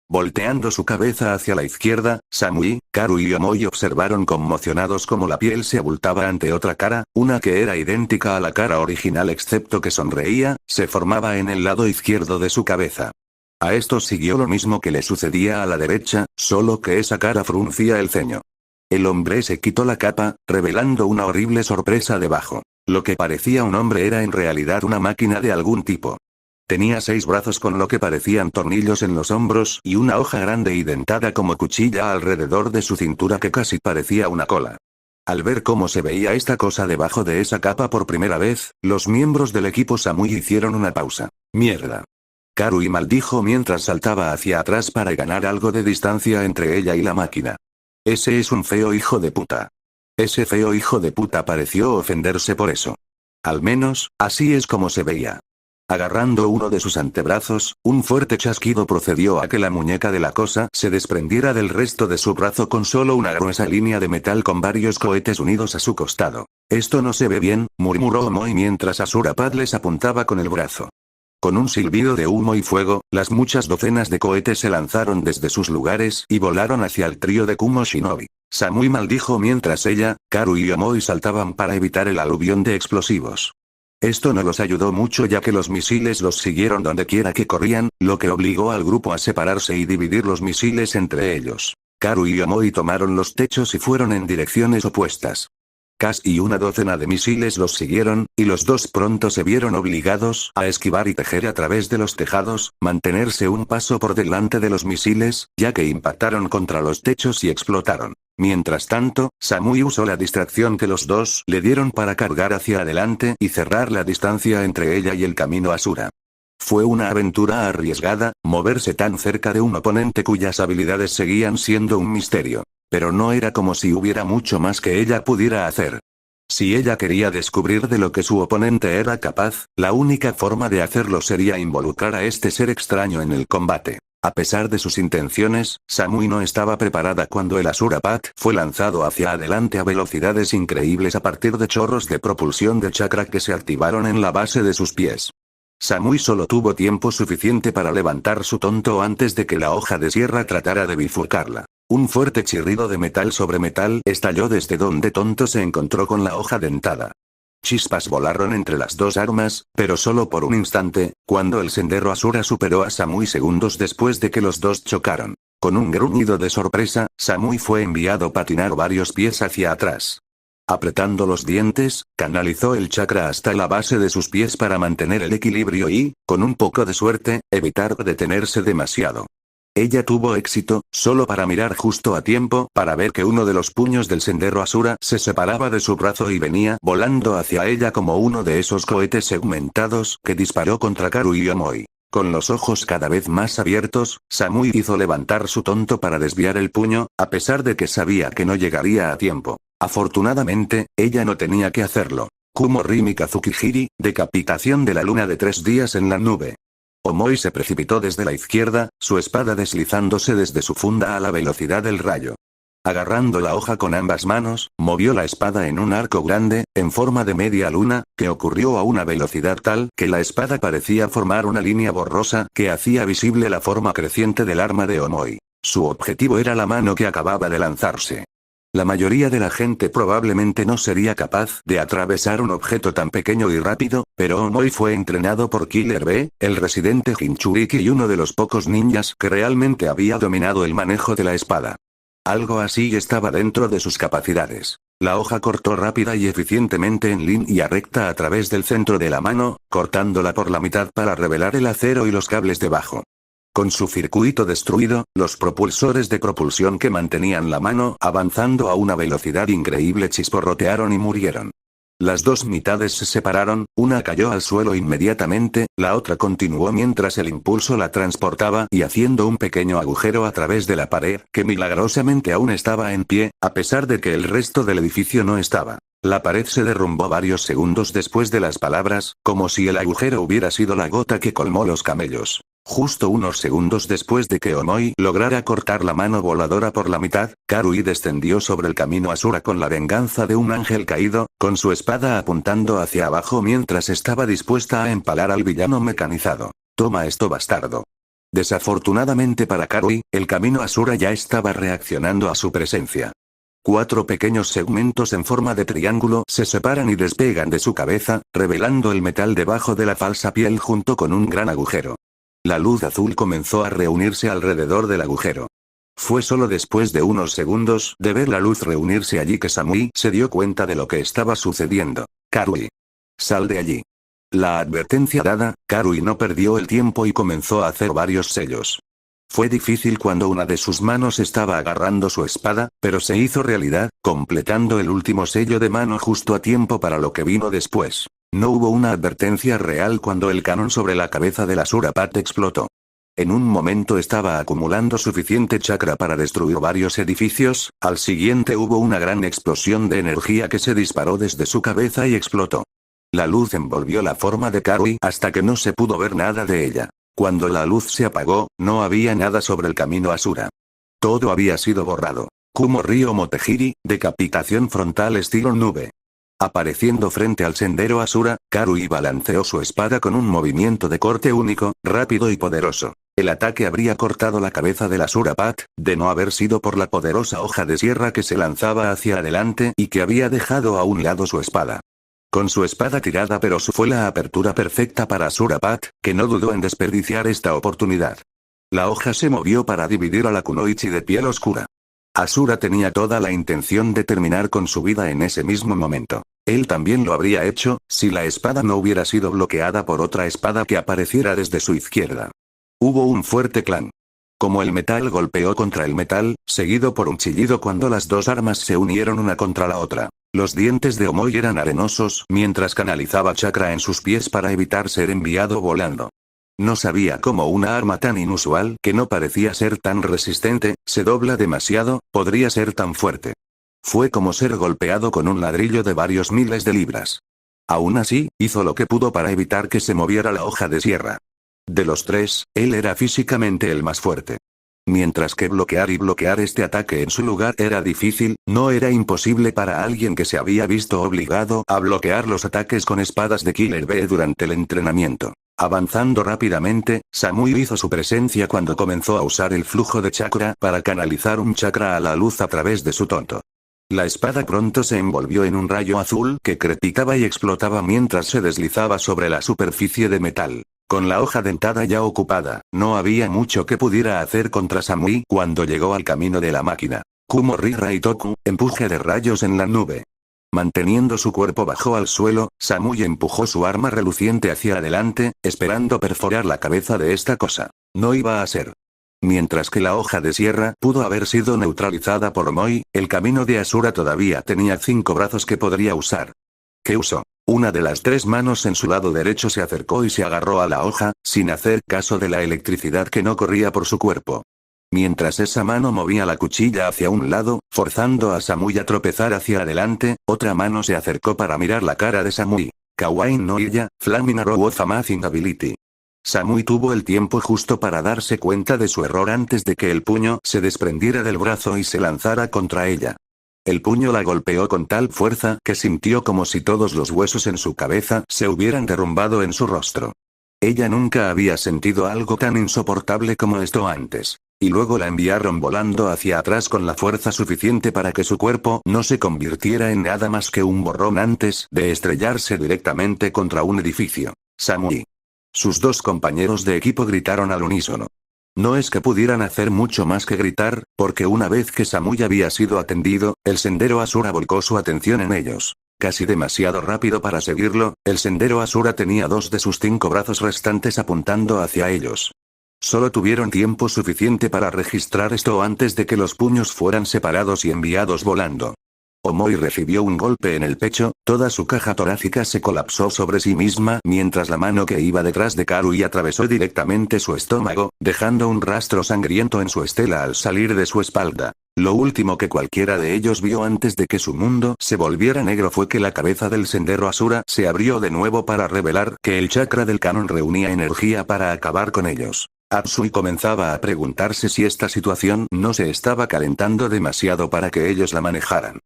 Volteando su cabeza hacia la izquierda, Samui, Karu y Omoi observaron conmocionados cómo la piel se abultaba ante otra cara, una que era idéntica a la cara original excepto que sonreía, se formaba en el lado izquierdo de su cabeza. A esto siguió lo mismo que le sucedía a la derecha, solo que esa cara fruncía el ceño. El hombre se quitó la capa, revelando una horrible sorpresa debajo. Lo que parecía un hombre era en realidad una máquina de algún tipo. Tenía 6 brazos con lo que parecían tornillos en los hombros y una hoja grande y dentada como cuchilla alrededor de su cintura que casi parecía una cola. Al ver cómo se veía esta cosa debajo de esa capa por primera vez, los miembros del equipo Samui hicieron una pausa. ¡Mierda! Karui maldijo mientras saltaba hacia atrás para ganar algo de distancia entre ella y la máquina. Ese es un feo hijo de puta. Ese feo hijo de puta pareció ofenderse por eso. Al menos, así es como se veía. Agarrando uno de sus antebrazos, un fuerte chasquido procedió a que la muñeca de la cosa se desprendiera del resto de su brazo con solo una gruesa línea de metal con varios cohetes unidos a su costado. Esto no se ve bien, murmuró Omoi mientras Asura Pad les apuntaba con el brazo. Con un silbido de humo y fuego, las muchas docenas de cohetes se lanzaron desde sus lugares y volaron hacia el trío de Kumo Shinobi. Samui maldijo mientras ella, Karu y Omoi saltaban para evitar el aluvión de explosivos. Esto no los ayudó mucho ya que los misiles los siguieron donde quiera que corrían, lo que obligó al grupo a separarse y dividir los misiles entre ellos. Karu y Omoi tomaron los techos y fueron en direcciones opuestas. Casi una docena de misiles los siguieron, y los dos pronto se vieron obligados a esquivar y tejer a través de los tejados, mantenerse un paso por delante de los misiles, ya que impactaron contra los techos y explotaron. Mientras tanto, Samui usó la distracción que los dos le dieron para cargar hacia adelante y cerrar la distancia entre ella y el camino Asura. Fue una aventura arriesgada, moverse tan cerca de un oponente cuyas habilidades seguían siendo un misterio. Pero no era como si hubiera mucho más que ella pudiera hacer. Si ella quería descubrir de lo que su oponente era capaz, la única forma de hacerlo sería involucrar a este ser extraño en el combate. A pesar de sus intenciones, Samui no estaba preparada cuando el Asura Path fue lanzado hacia adelante a velocidades increíbles a partir de chorros de propulsión de chakra que se activaron en la base de sus pies. Samui solo tuvo tiempo suficiente para levantar su tonto antes de que la hoja de sierra tratara de bifurcarla. Un fuerte chirrido de metal sobre metal estalló desde donde Tonto se encontró con la hoja dentada. Chispas volaron entre las dos armas, pero solo por un instante, cuando el sendero Asura superó a Samui segundos después de que los dos chocaron. Con un gruñido de sorpresa, Samui fue enviado a patinar varios pies hacia atrás. Apretando los dientes, canalizó el chakra hasta la base de sus pies para mantener el equilibrio y, con un poco de suerte, evitar detenerse demasiado. Ella tuvo éxito, solo para mirar justo a tiempo para ver que uno de los puños del sendero Asura se separaba de su brazo y venía volando hacia ella como uno de esos cohetes segmentados que disparó contra Karu y Omoi. Con los ojos cada vez más abiertos, Samui hizo levantar su tonto para desviar el puño, a pesar de que sabía que no llegaría a tiempo. Afortunadamente, ella no tenía que hacerlo. Kumo Rimi Kazukijiri, decapitación de la luna de 3 días en la nube. Omoi se precipitó desde la izquierda, su espada deslizándose desde su funda a la velocidad del rayo. Agarrando la hoja con ambas manos, movió la espada en un arco grande, en forma de media luna, que ocurrió a una velocidad tal que la espada parecía formar una línea borrosa que hacía visible la forma creciente del arma de Omoi. Su objetivo era la mano que acababa de lanzarse. La mayoría de la gente probablemente no sería capaz de atravesar un objeto tan pequeño y rápido, pero Omoi fue entrenado por Killer B, el residente Jinchuriki y uno de los pocos ninjas que realmente había dominado el manejo de la espada. Algo así estaba dentro de sus capacidades. La hoja cortó rápida y eficientemente en línea recta a través del centro de la mano, cortándola por la mitad para revelar el acero y los cables debajo. Con su circuito destruido, los propulsores de propulsión que mantenían la mano avanzando a una velocidad increíble chisporrotearon y murieron. Las dos mitades se separaron, una cayó al suelo inmediatamente, la otra continuó mientras el impulso la transportaba y haciendo un pequeño agujero a través de la pared que milagrosamente aún estaba en pie, a pesar de que el resto del edificio no estaba. La pared se derrumbó varios segundos después de las palabras, como si el agujero hubiera sido la gota que colmó los camellos. Justo unos segundos después de que Omoi lograra cortar la mano voladora por la mitad, Karui descendió sobre el camino Asura con la venganza de un ángel caído, con su espada apuntando hacia abajo mientras estaba dispuesta a empalar al villano mecanizado. Toma esto, bastardo. Desafortunadamente para Karui, el camino Asura ya estaba reaccionando a su presencia. 4 pequeños segmentos en forma de triángulo se separan y despegan de su cabeza, revelando el metal debajo de la falsa piel junto con un gran agujero. La luz azul comenzó a reunirse alrededor del agujero. Fue solo después de unos segundos de ver la luz reunirse allí que Samui se dio cuenta de lo que estaba sucediendo. Karui. Sal de allí. La advertencia dada, Karui no perdió el tiempo y comenzó a hacer varios sellos. Fue difícil cuando una de sus manos estaba agarrando su espada, pero se hizo realidad, completando el último sello de mano justo a tiempo para lo que vino después. No hubo una advertencia real cuando el cañón sobre la cabeza del Asura Path explotó. En un momento estaba acumulando suficiente chakra para destruir varios edificios, al siguiente hubo una gran explosión de energía que se disparó desde su cabeza y explotó. La luz envolvió la forma de Karui hasta que no se pudo ver nada de ella. Cuando la luz se apagó, no había nada sobre el camino Asura. Todo había sido borrado. Kumo Ryo Motejiri, decapitación frontal estilo nube. Apareciendo frente al sendero Asura, Karui balanceó su espada con un movimiento de corte único, rápido y poderoso. El ataque habría cortado la cabeza del Asura Path, de no haber sido por la poderosa hoja de sierra que se lanzaba hacia adelante y que había dejado a un lado su espada. Con su espada tirada pero fue la apertura perfecta para Asura Path, que no dudó en desperdiciar esta oportunidad. La hoja se movió para dividir a la kunoichi de piel oscura. Asura tenía toda la intención de terminar con su vida en ese mismo momento. Él también lo habría hecho, si la espada no hubiera sido bloqueada por otra espada que apareciera desde su izquierda. Hubo un fuerte clan. Como el metal golpeó contra el metal, seguido por un chillido cuando las dos armas se unieron una contra la otra. Los dientes de Omoi eran arenosos mientras canalizaba chakra en sus pies para evitar ser enviado volando. No sabía cómo una arma tan inusual que no parecía ser tan resistente, se dobla demasiado, podría ser tan fuerte. Fue como ser golpeado con un ladrillo de varios miles de libras. Aún así, hizo lo que pudo para evitar que se moviera la hoja de sierra. De los tres, él era físicamente el más fuerte. Mientras que bloquear este ataque en su lugar era difícil, no era imposible para alguien que se había visto obligado a bloquear los ataques con espadas de Killer Bee durante el entrenamiento. Avanzando rápidamente, Samui hizo su presencia cuando comenzó a usar el flujo de chakra para canalizar un chakra a la luz a través de su tonto. La espada pronto se envolvió en un rayo azul que crepitaba y explotaba mientras se deslizaba sobre la superficie de metal. Con la hoja dentada ya ocupada, no había mucho que pudiera hacer contra Samui cuando llegó al camino de la máquina. Kumo Ri Raitoku, empuje de rayos en la nube. Manteniendo su cuerpo bajo al suelo, Samui empujó su arma reluciente hacia adelante, esperando perforar la cabeza de esta cosa. No iba a ser. Mientras que la hoja de sierra pudo haber sido neutralizada por Omoi, el camino de Asura todavía tenía 5 brazos que podría usar. ¿Qué usó? Una de las 3 manos en su lado derecho se acercó y se agarró a la hoja, sin hacer caso de la electricidad que no corría por su cuerpo. Mientras esa mano movía la cuchilla hacia un lado, forzando a Samui a tropezar hacia adelante, otra mano se acercó para mirar la cara de Samui. Kawaii no Iya, Flaming Arrow of Amazing Ability. Samui tuvo el tiempo justo para darse cuenta de su error antes de que el puño se desprendiera del brazo y se lanzara contra ella. El puño la golpeó con tal fuerza que sintió como si todos los huesos en su cabeza se hubieran derrumbado en su rostro. Ella nunca había sentido algo tan insoportable como esto antes. Y luego la enviaron volando hacia atrás con la fuerza suficiente para que su cuerpo no se convirtiera en nada más que un borrón antes de estrellarse directamente contra un edificio. Samui. Sus 2 compañeros de equipo gritaron al unísono. No es que pudieran hacer mucho más que gritar, porque una vez que Samui había sido atendido, el sendero Asura volcó su atención en ellos. Casi demasiado rápido para seguirlo, el sendero Asura tenía 2 de sus 5 brazos restantes apuntando hacia ellos. Solo tuvieron tiempo suficiente para registrar esto antes de que los puños fueran separados y enviados volando. Omoi recibió un golpe en el pecho, toda su caja torácica se colapsó sobre sí misma mientras la mano que iba detrás de Karui atravesó directamente su estómago, dejando un rastro sangriento en su estela al salir de su espalda. Lo último que cualquiera de ellos vio antes de que su mundo se volviera negro fue que la cabeza del sendero Asura se abrió de nuevo para revelar que el chakra del canon reunía energía para acabar con ellos. Apsui comenzaba a preguntarse si esta situación no se estaba calentando demasiado para que ellos la manejaran.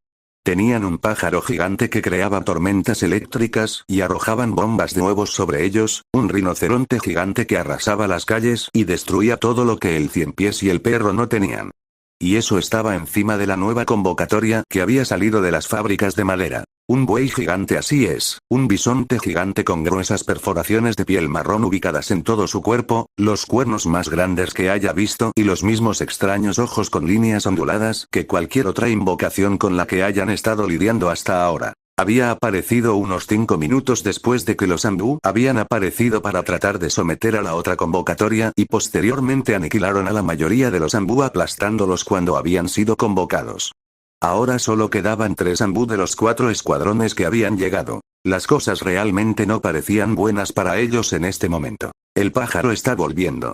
Tenían un pájaro gigante que creaba tormentas eléctricas y arrojaban bombas de huevos sobre ellos, un rinoceronte gigante que arrasaba las calles y destruía todo lo que el Cienpiés y el perro no tenían. Y eso estaba encima de la nueva convocatoria que había salido de las fábricas de madera. Un buey gigante, así es, un bisonte gigante con gruesas perforaciones de piel marrón ubicadas en todo su cuerpo, los cuernos más grandes que haya visto y los mismos extraños ojos con líneas onduladas que cualquier otra invocación con la que hayan estado lidiando hasta ahora. Había aparecido unos 5 minutos después de que los Ambu habían aparecido para tratar de someter a la otra convocatoria y posteriormente aniquilaron a la mayoría de los Ambu aplastándolos cuando habían sido convocados. Ahora solo quedaban 3 Ambu de los 4 escuadrones que habían llegado. Las cosas realmente no parecían buenas para ellos en este momento. El pájaro está volviendo.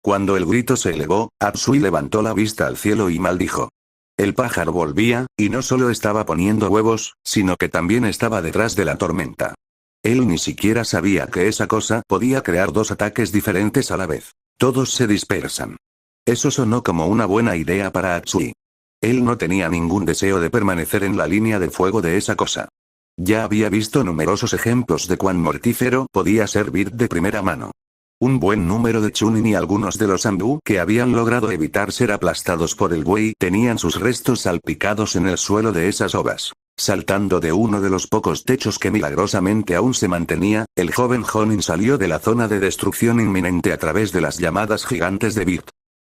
Cuando el grito se elevó, Apsui levantó la vista al cielo y maldijo. El pájaro volvía, y no solo estaba poniendo huevos, sino que también estaba detrás de la tormenta. Él ni siquiera sabía que esa cosa podía crear 2 ataques diferentes a la vez. Todos se dispersan. Eso sonó como una buena idea para Apsui. Él no tenía ningún deseo de permanecer en la línea de fuego de esa cosa. Ya había visto numerosos ejemplos de cuán mortífero podía ser Beat de primera mano. Un buen número de Chunin y algunos de los Ambu que habían logrado evitar ser aplastados por el buey tenían sus restos salpicados en el suelo de esas ovas. Saltando de uno de los pocos techos que milagrosamente aún se mantenía, el joven Jonin salió de la zona de destrucción inminente a través de las llamadas gigantes de Beat.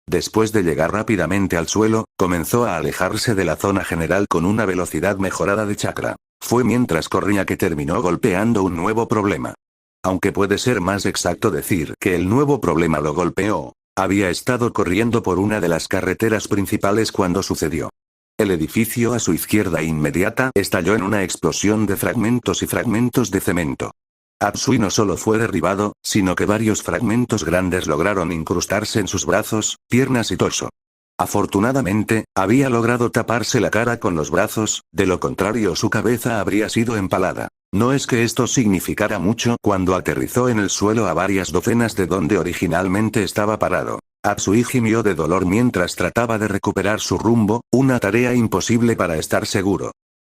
Después de llegar rápidamente al suelo, comenzó a alejarse de la zona general con una velocidad mejorada de chakra. Fue mientras corría que terminó golpeando un nuevo problema. Aunque puede ser más exacto decir que el nuevo problema lo golpeó. Había estado corriendo por una de las carreteras principales cuando sucedió. El edificio a su izquierda inmediata estalló en una explosión de fragmentos y fragmentos de cemento. Apsui no solo fue derribado, sino que varios fragmentos grandes lograron incrustarse en sus brazos, piernas y torso. Afortunadamente, había logrado taparse la cara con los brazos, de lo contrario su cabeza habría sido empalada. No es que esto significara mucho cuando aterrizó en el suelo a varias docenas de donde originalmente estaba parado. Apsui gimió de dolor mientras trataba de recuperar su rumbo, una tarea imposible para estar seguro.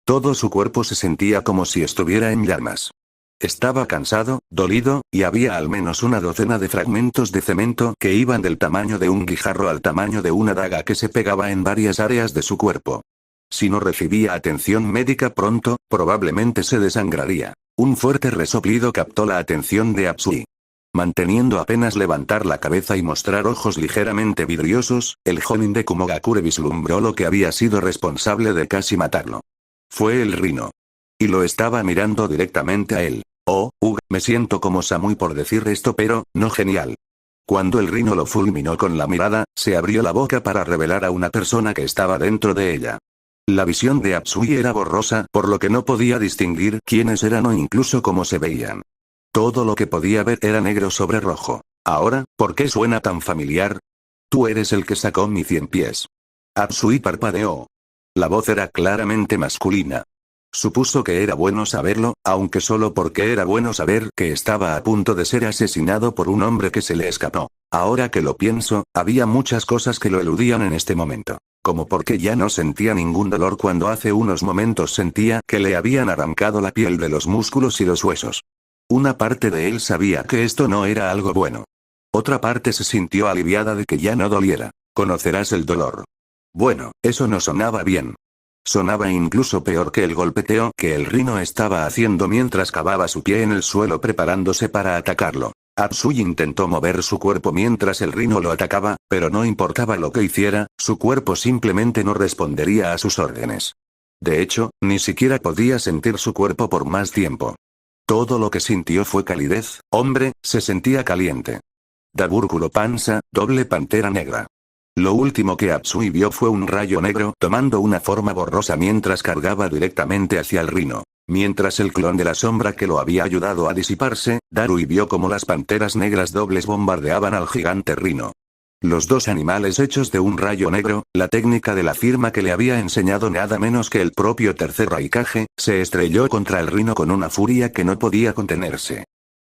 Todo su cuerpo se sentía como si estuviera en llamas. Estaba cansado, dolido, y había al menos una docena de fragmentos de cemento que iban del tamaño de un guijarro al tamaño de una daga que se pegaba en varias áreas de su cuerpo. Si no recibía atención médica pronto, probablemente se desangraría. Un fuerte resoplido captó la atención de Apsui. Manteniendo apenas levantar la cabeza y mostrar ojos ligeramente vidriosos, el Jonin de Kumogakure vislumbró lo que había sido responsable de casi matarlo. Fue el Rino. Y lo estaba mirando directamente a él. Oh, me siento como Samui por decir esto, pero, no genial. Cuando el Rino lo fulminó con la mirada, se abrió la boca para revelar a una persona que estaba dentro de ella. La visión de Apsui era borrosa, por lo que no podía distinguir quiénes eran o incluso cómo se veían. Todo lo que podía ver era negro sobre rojo. Ahora, ¿por qué suena tan familiar? Tú eres el que sacó mi 100 pies. Apsui parpadeó. La voz era claramente masculina. Supuso que era bueno saberlo, aunque solo porque era bueno saber que estaba a punto de ser asesinado por un hombre que se le escapó. Ahora que lo pienso, había muchas cosas que lo eludían en este momento. Como porque ya no sentía ningún dolor cuando hace unos momentos sentía que le habían arrancado la piel de los músculos y los huesos. Una parte de él sabía que esto no era algo bueno. Otra parte se sintió aliviada de que ya no doliera. Conocerás el dolor. Bueno, eso no sonaba bien. Sonaba incluso peor que el golpeteo que el Rino estaba haciendo mientras cavaba su pie en el suelo preparándose para atacarlo. Apsui intentó mover su cuerpo mientras el Rino lo atacaba, pero no importaba lo que hiciera, su cuerpo simplemente no respondería a sus órdenes. De hecho, ni siquiera podía sentir su cuerpo por más tiempo. Todo lo que sintió fue calidez, hombre, se sentía caliente. Dabúrculo panza, doble pantera negra. Lo último que Apsui vio fue un rayo negro tomando una forma borrosa mientras cargaba directamente hacia el Rino. Mientras el clon de la sombra que lo había ayudado a disiparse, Darui vio como las panteras negras dobles bombardeaban al gigante Rino. Los dos animales hechos de un rayo negro, la técnica de la firma que le había enseñado nada menos que el propio tercer Raikage, se estrelló contra el Rino con una furia que no podía contenerse.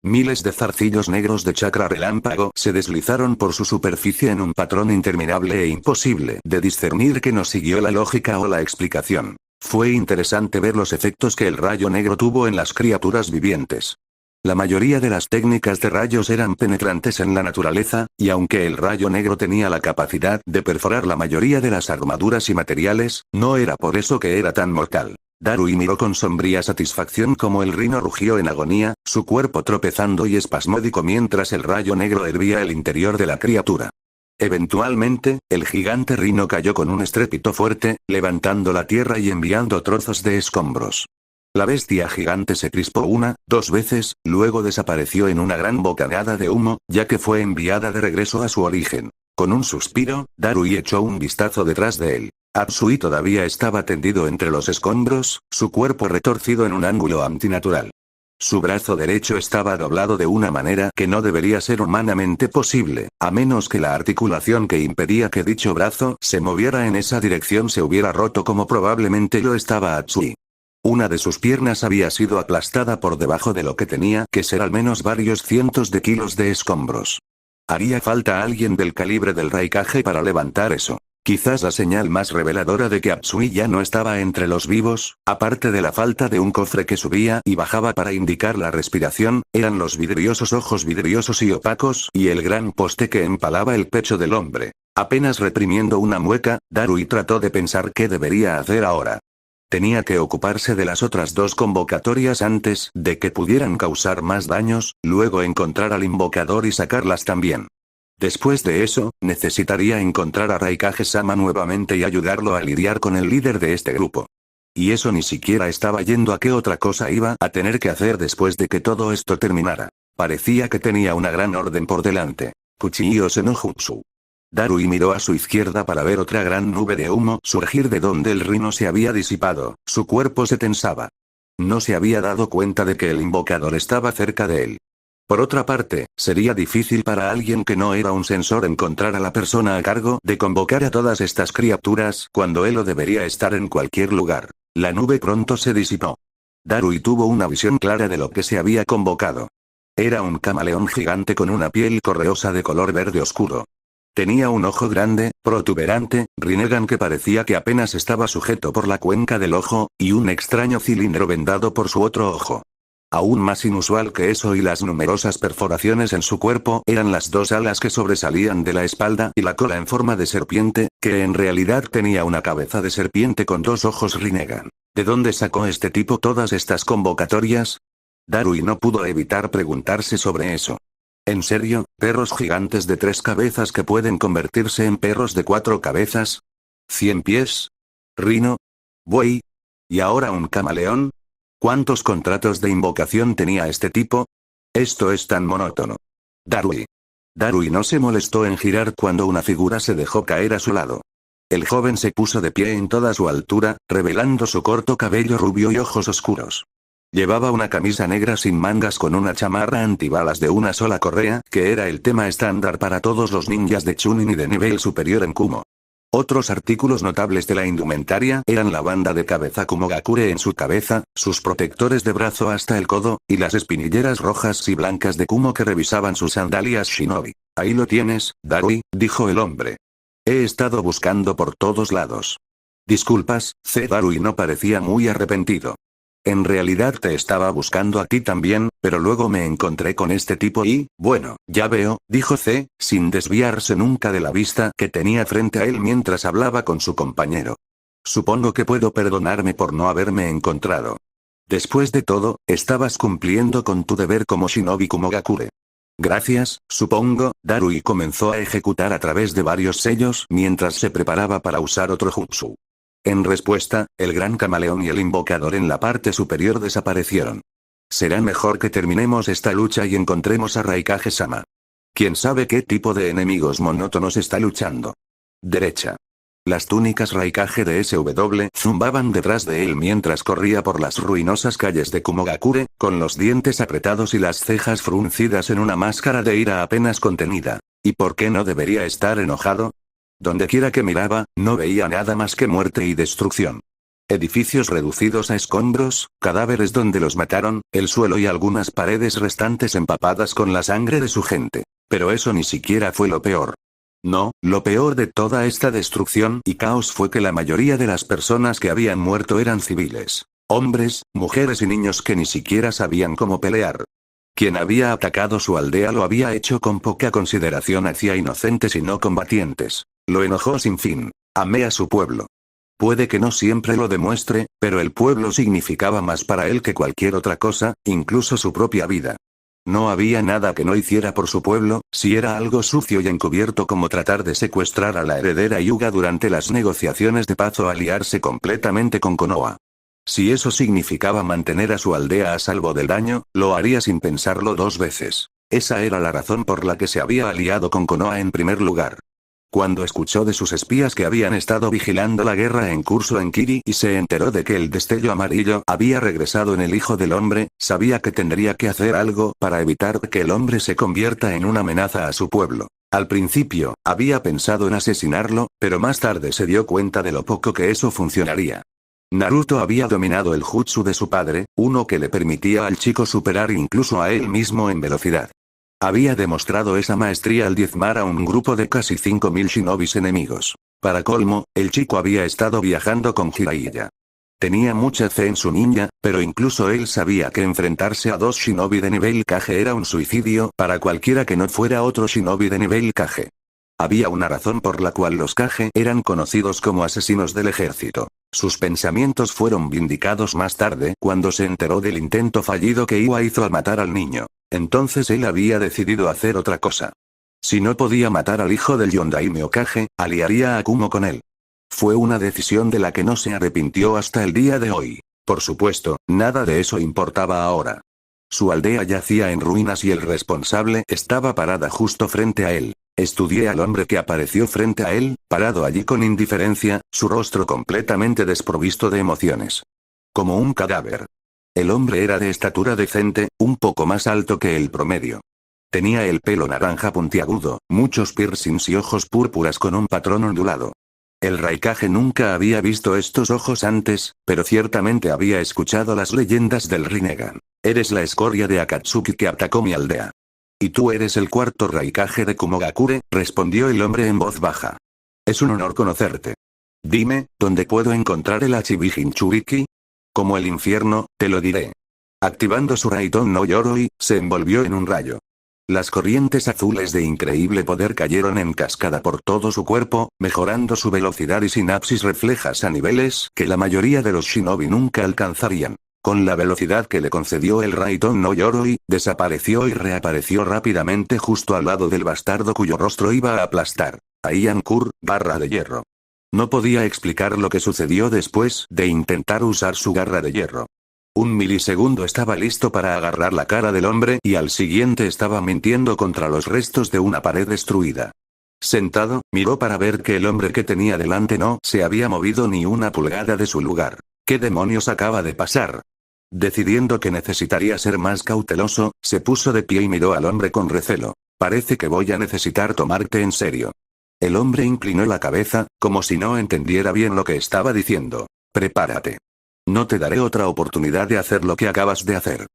Miles de zarcillos negros de chakra relámpago se deslizaron por su superficie en un patrón interminable e imposible de discernir que no siguió la lógica o la explicación. Fue interesante ver los efectos que el rayo negro tuvo en las criaturas vivientes. La mayoría de las técnicas de rayos eran penetrantes en la naturaleza, y aunque el rayo negro tenía la capacidad de perforar la mayoría de las armaduras y materiales, no era por eso que era tan mortal. Darui miró con sombría satisfacción como el rino rugió en agonía, su cuerpo tropezando y espasmódico mientras el rayo negro hervía el interior de la criatura. Eventualmente, el gigante rino cayó con un estrépito fuerte, levantando la tierra y enviando trozos de escombros. La bestia gigante se crispó dos veces, luego desapareció en una gran bocanada de humo, ya que fue enviada de regreso a su origen. Con un suspiro, Darui echó un vistazo detrás de él. Apsui todavía estaba tendido entre los escombros, su cuerpo retorcido en un ángulo antinatural. Su brazo derecho estaba doblado de una manera que no debería ser humanamente posible, a menos que la articulación que impedía que dicho brazo se moviera en esa dirección se hubiera roto como probablemente lo estaba Apsui. Una de sus piernas había sido aplastada por debajo de lo que tenía que ser al menos varios cientos de kilos de escombros. Haría falta alguien del calibre del Raikage para levantar eso. Quizás la señal más reveladora de que Apsui ya no estaba entre los vivos, aparte de la falta de un cofre que subía y bajaba para indicar la respiración, eran los vidriosos ojos vidriosos y opacos y el gran poste que empalaba el pecho del hombre. Apenas reprimiendo una mueca, Darui trató de pensar qué debería hacer ahora. Tenía que ocuparse de las otras dos convocatorias antes de que pudieran causar más daños, luego encontrar al invocador y sacarlas también. Después de eso, necesitaría encontrar a Raikage-sama nuevamente y ayudarlo a lidiar con el líder de este grupo. Y eso ni siquiera estaba yendo a qué otra cosa iba a tener que hacer después de que todo esto terminara. Parecía que tenía una gran orden por delante. Kuchihyo no Jutsu. Darui miró a su izquierda para ver otra gran nube de humo surgir de donde el rino se había disipado, su cuerpo se tensaba. No se había dado cuenta de que el invocador estaba cerca de él. Por otra parte, sería difícil para alguien que no era un sensor encontrar a la persona a cargo de convocar a todas estas criaturas cuando él o debería estar en cualquier lugar. La nube pronto se disipó. Darui tuvo una visión clara de lo que se había convocado. Era un camaleón gigante con una piel correosa de color verde oscuro. Tenía un ojo grande, protuberante, Rinnegan que parecía que apenas estaba sujeto por la cuenca del ojo, y un extraño cilindro vendado por su otro ojo. Aún más inusual que eso y las numerosas perforaciones en su cuerpo eran las dos alas que sobresalían de la espalda y la cola en forma de serpiente, que en realidad tenía una cabeza de serpiente con dos ojos Rinnegan. ¿De dónde sacó este tipo todas estas convocatorias? Darui no pudo evitar preguntarse sobre eso. ¿En serio, perros gigantes de 3 cabezas que pueden convertirse en perros de 4 cabezas? ¿100 pies? ¿Rino? ¿Buey? ¿Y ahora un camaleón? ¿Cuántos contratos de invocación tenía este tipo? Esto es tan monótono. Darui. Darui no se molestó en girar cuando una figura se dejó caer a su lado. El joven se puso de pie en toda su altura, revelando su corto cabello rubio y ojos oscuros. Llevaba una camisa negra sin mangas con una chamarra antibalas de una sola correa, que era el tema estándar para todos los ninjas de Chunin y de nivel superior en Kumo. Otros artículos notables de la indumentaria eran la banda de cabeza Kumogakure en su cabeza, sus protectores de brazo hasta el codo, y las espinilleras rojas y blancas de Kumo que revisaban sus sandalias shinobi. Ahí lo tienes, Darui, dijo el hombre. He estado buscando por todos lados. Disculpas, Darui no parecía muy arrepentido. En realidad te estaba buscando a ti también, pero luego me encontré con este tipo y, bueno, ya veo, dijo C, sin desviarse nunca de la vista que tenía frente a él mientras hablaba con su compañero. Supongo que puedo perdonarme por no haberme encontrado. Después de todo, estabas cumpliendo con tu deber como Shinobi Kumogakure. Gracias, supongo. Darui comenzó a ejecutar a través de varios sellos mientras se preparaba para usar otro jutsu. En respuesta, el gran camaleón y el invocador en la parte superior desaparecieron. Será mejor que terminemos esta lucha y encontremos a Raikage-sama. ¿Quién sabe qué tipo de enemigos monótonos está luchando? Derecha. Las túnicas Raikage de SW zumbaban detrás de él mientras corría por las ruinosas calles de Kumogakure, con los dientes apretados y las cejas fruncidas en una máscara de ira apenas contenida. ¿Y por qué no debería estar enojado? Dondequiera que miraba, no veía nada más que muerte y destrucción. Edificios reducidos a escombros, cadáveres donde los mataron, el suelo y algunas paredes restantes empapadas con la sangre de su gente. Pero eso ni siquiera fue lo peor. No, lo peor de toda esta destrucción y caos fue que la mayoría de las personas que habían muerto eran civiles. Hombres, mujeres y niños que ni siquiera sabían cómo pelear. Quien había atacado su aldea lo había hecho con poca consideración hacia inocentes y no combatientes. Lo enojó sin fin. Amé a su pueblo. Puede que no siempre lo demuestre, pero el pueblo significaba más para él que cualquier otra cosa, incluso su propia vida. No había nada que no hiciera por su pueblo, si era algo sucio y encubierto como tratar de secuestrar a la heredera Hyuga durante las negociaciones de paz o aliarse completamente con Konoha. Si eso significaba mantener a su aldea a salvo del daño, lo haría sin pensarlo dos veces. Esa era la razón por la que se había aliado con Konoha en primer lugar. Cuando escuchó de sus espías que habían estado vigilando la guerra en curso en Kiri y se enteró de que el destello amarillo había regresado en el hijo del hombre, sabía que tendría que hacer algo para evitar que el hombre se convierta en una amenaza a su pueblo. Al principio, había pensado en asesinarlo, pero más tarde se dio cuenta de lo poco que eso funcionaría. Naruto había dominado el jutsu de su padre, uno que le permitía al chico superar incluso a él mismo en velocidad. Había demostrado esa maestría al diezmar a un grupo de casi 5000 shinobis enemigos. Para colmo, el chico había estado viajando con Jiraiya. Tenía mucha fe en su ninja, pero incluso él sabía que enfrentarse a dos shinobi de nivel Kage era un suicidio para cualquiera que no fuera otro shinobi de nivel Kage. Había una razón por la cual los Kage eran conocidos como asesinos del ejército. Sus pensamientos fueron vindicados más tarde cuando se enteró del intento fallido que Iwa hizo al matar al niño. Entonces él había decidido hacer otra cosa. Si no podía matar al hijo del Yondaime Hokage, aliaría a Kumo con él. Fue una decisión de la que no se arrepintió hasta el día de hoy. Por supuesto, nada de eso importaba ahora. Su aldea yacía en ruinas y el responsable estaba parada justo frente a él. Estudié al hombre que apareció frente a él, parado allí con indiferencia, su rostro completamente desprovisto de emociones. Como un cadáver. El hombre era de estatura decente, un poco más alto que el promedio. Tenía el pelo naranja puntiagudo, muchos piercings y ojos púrpuras con un patrón ondulado. El Raikage nunca había visto estos ojos antes, pero ciertamente había escuchado las leyendas del Rinnegan. Eres la escoria de Akatsuki que atacó mi aldea. Y tú eres el cuarto Raikage de Kumogakure, respondió el hombre en voz baja. Es un honor conocerte. Dime, ¿dónde puedo encontrar el Achibi Jinchuriki? Como el infierno, te lo diré. Activando su Raiton no Yoroi, se envolvió en un rayo. Las corrientes azules de increíble poder cayeron en cascada por todo su cuerpo, mejorando su velocidad y sinapsis reflejas a niveles que la mayoría de los shinobi nunca alcanzarían. Con la velocidad que le concedió el Raiton no Yoroi, desapareció y reapareció rápidamente justo al lado del bastardo cuyo rostro iba a aplastar. A Ian Kur, barra de hierro. No podía explicar lo que sucedió después de intentar usar su garra de hierro. Un milisegundo estaba listo para agarrar la cara del hombre y al siguiente estaba mintiendo contra los restos de una pared destruida. Sentado, miró para ver que el hombre que tenía delante no se había movido ni una pulgada de su lugar. ¿Qué demonios acaba de pasar? Decidiendo que necesitaría ser más cauteloso, se puso de pie y miró al hombre con recelo. Parece que voy a necesitar tomarte en serio. El hombre inclinó la cabeza, como si no entendiera bien lo que estaba diciendo. Prepárate. No te daré otra oportunidad de hacer lo que acabas de hacer.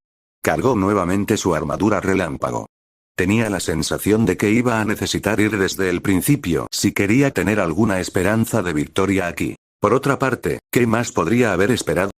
Cargó nuevamente su armadura relámpago. Tenía la sensación de que iba a necesitar ir desde el principio si quería tener alguna esperanza de victoria aquí. Por otra parte, ¿qué más podría haber esperado?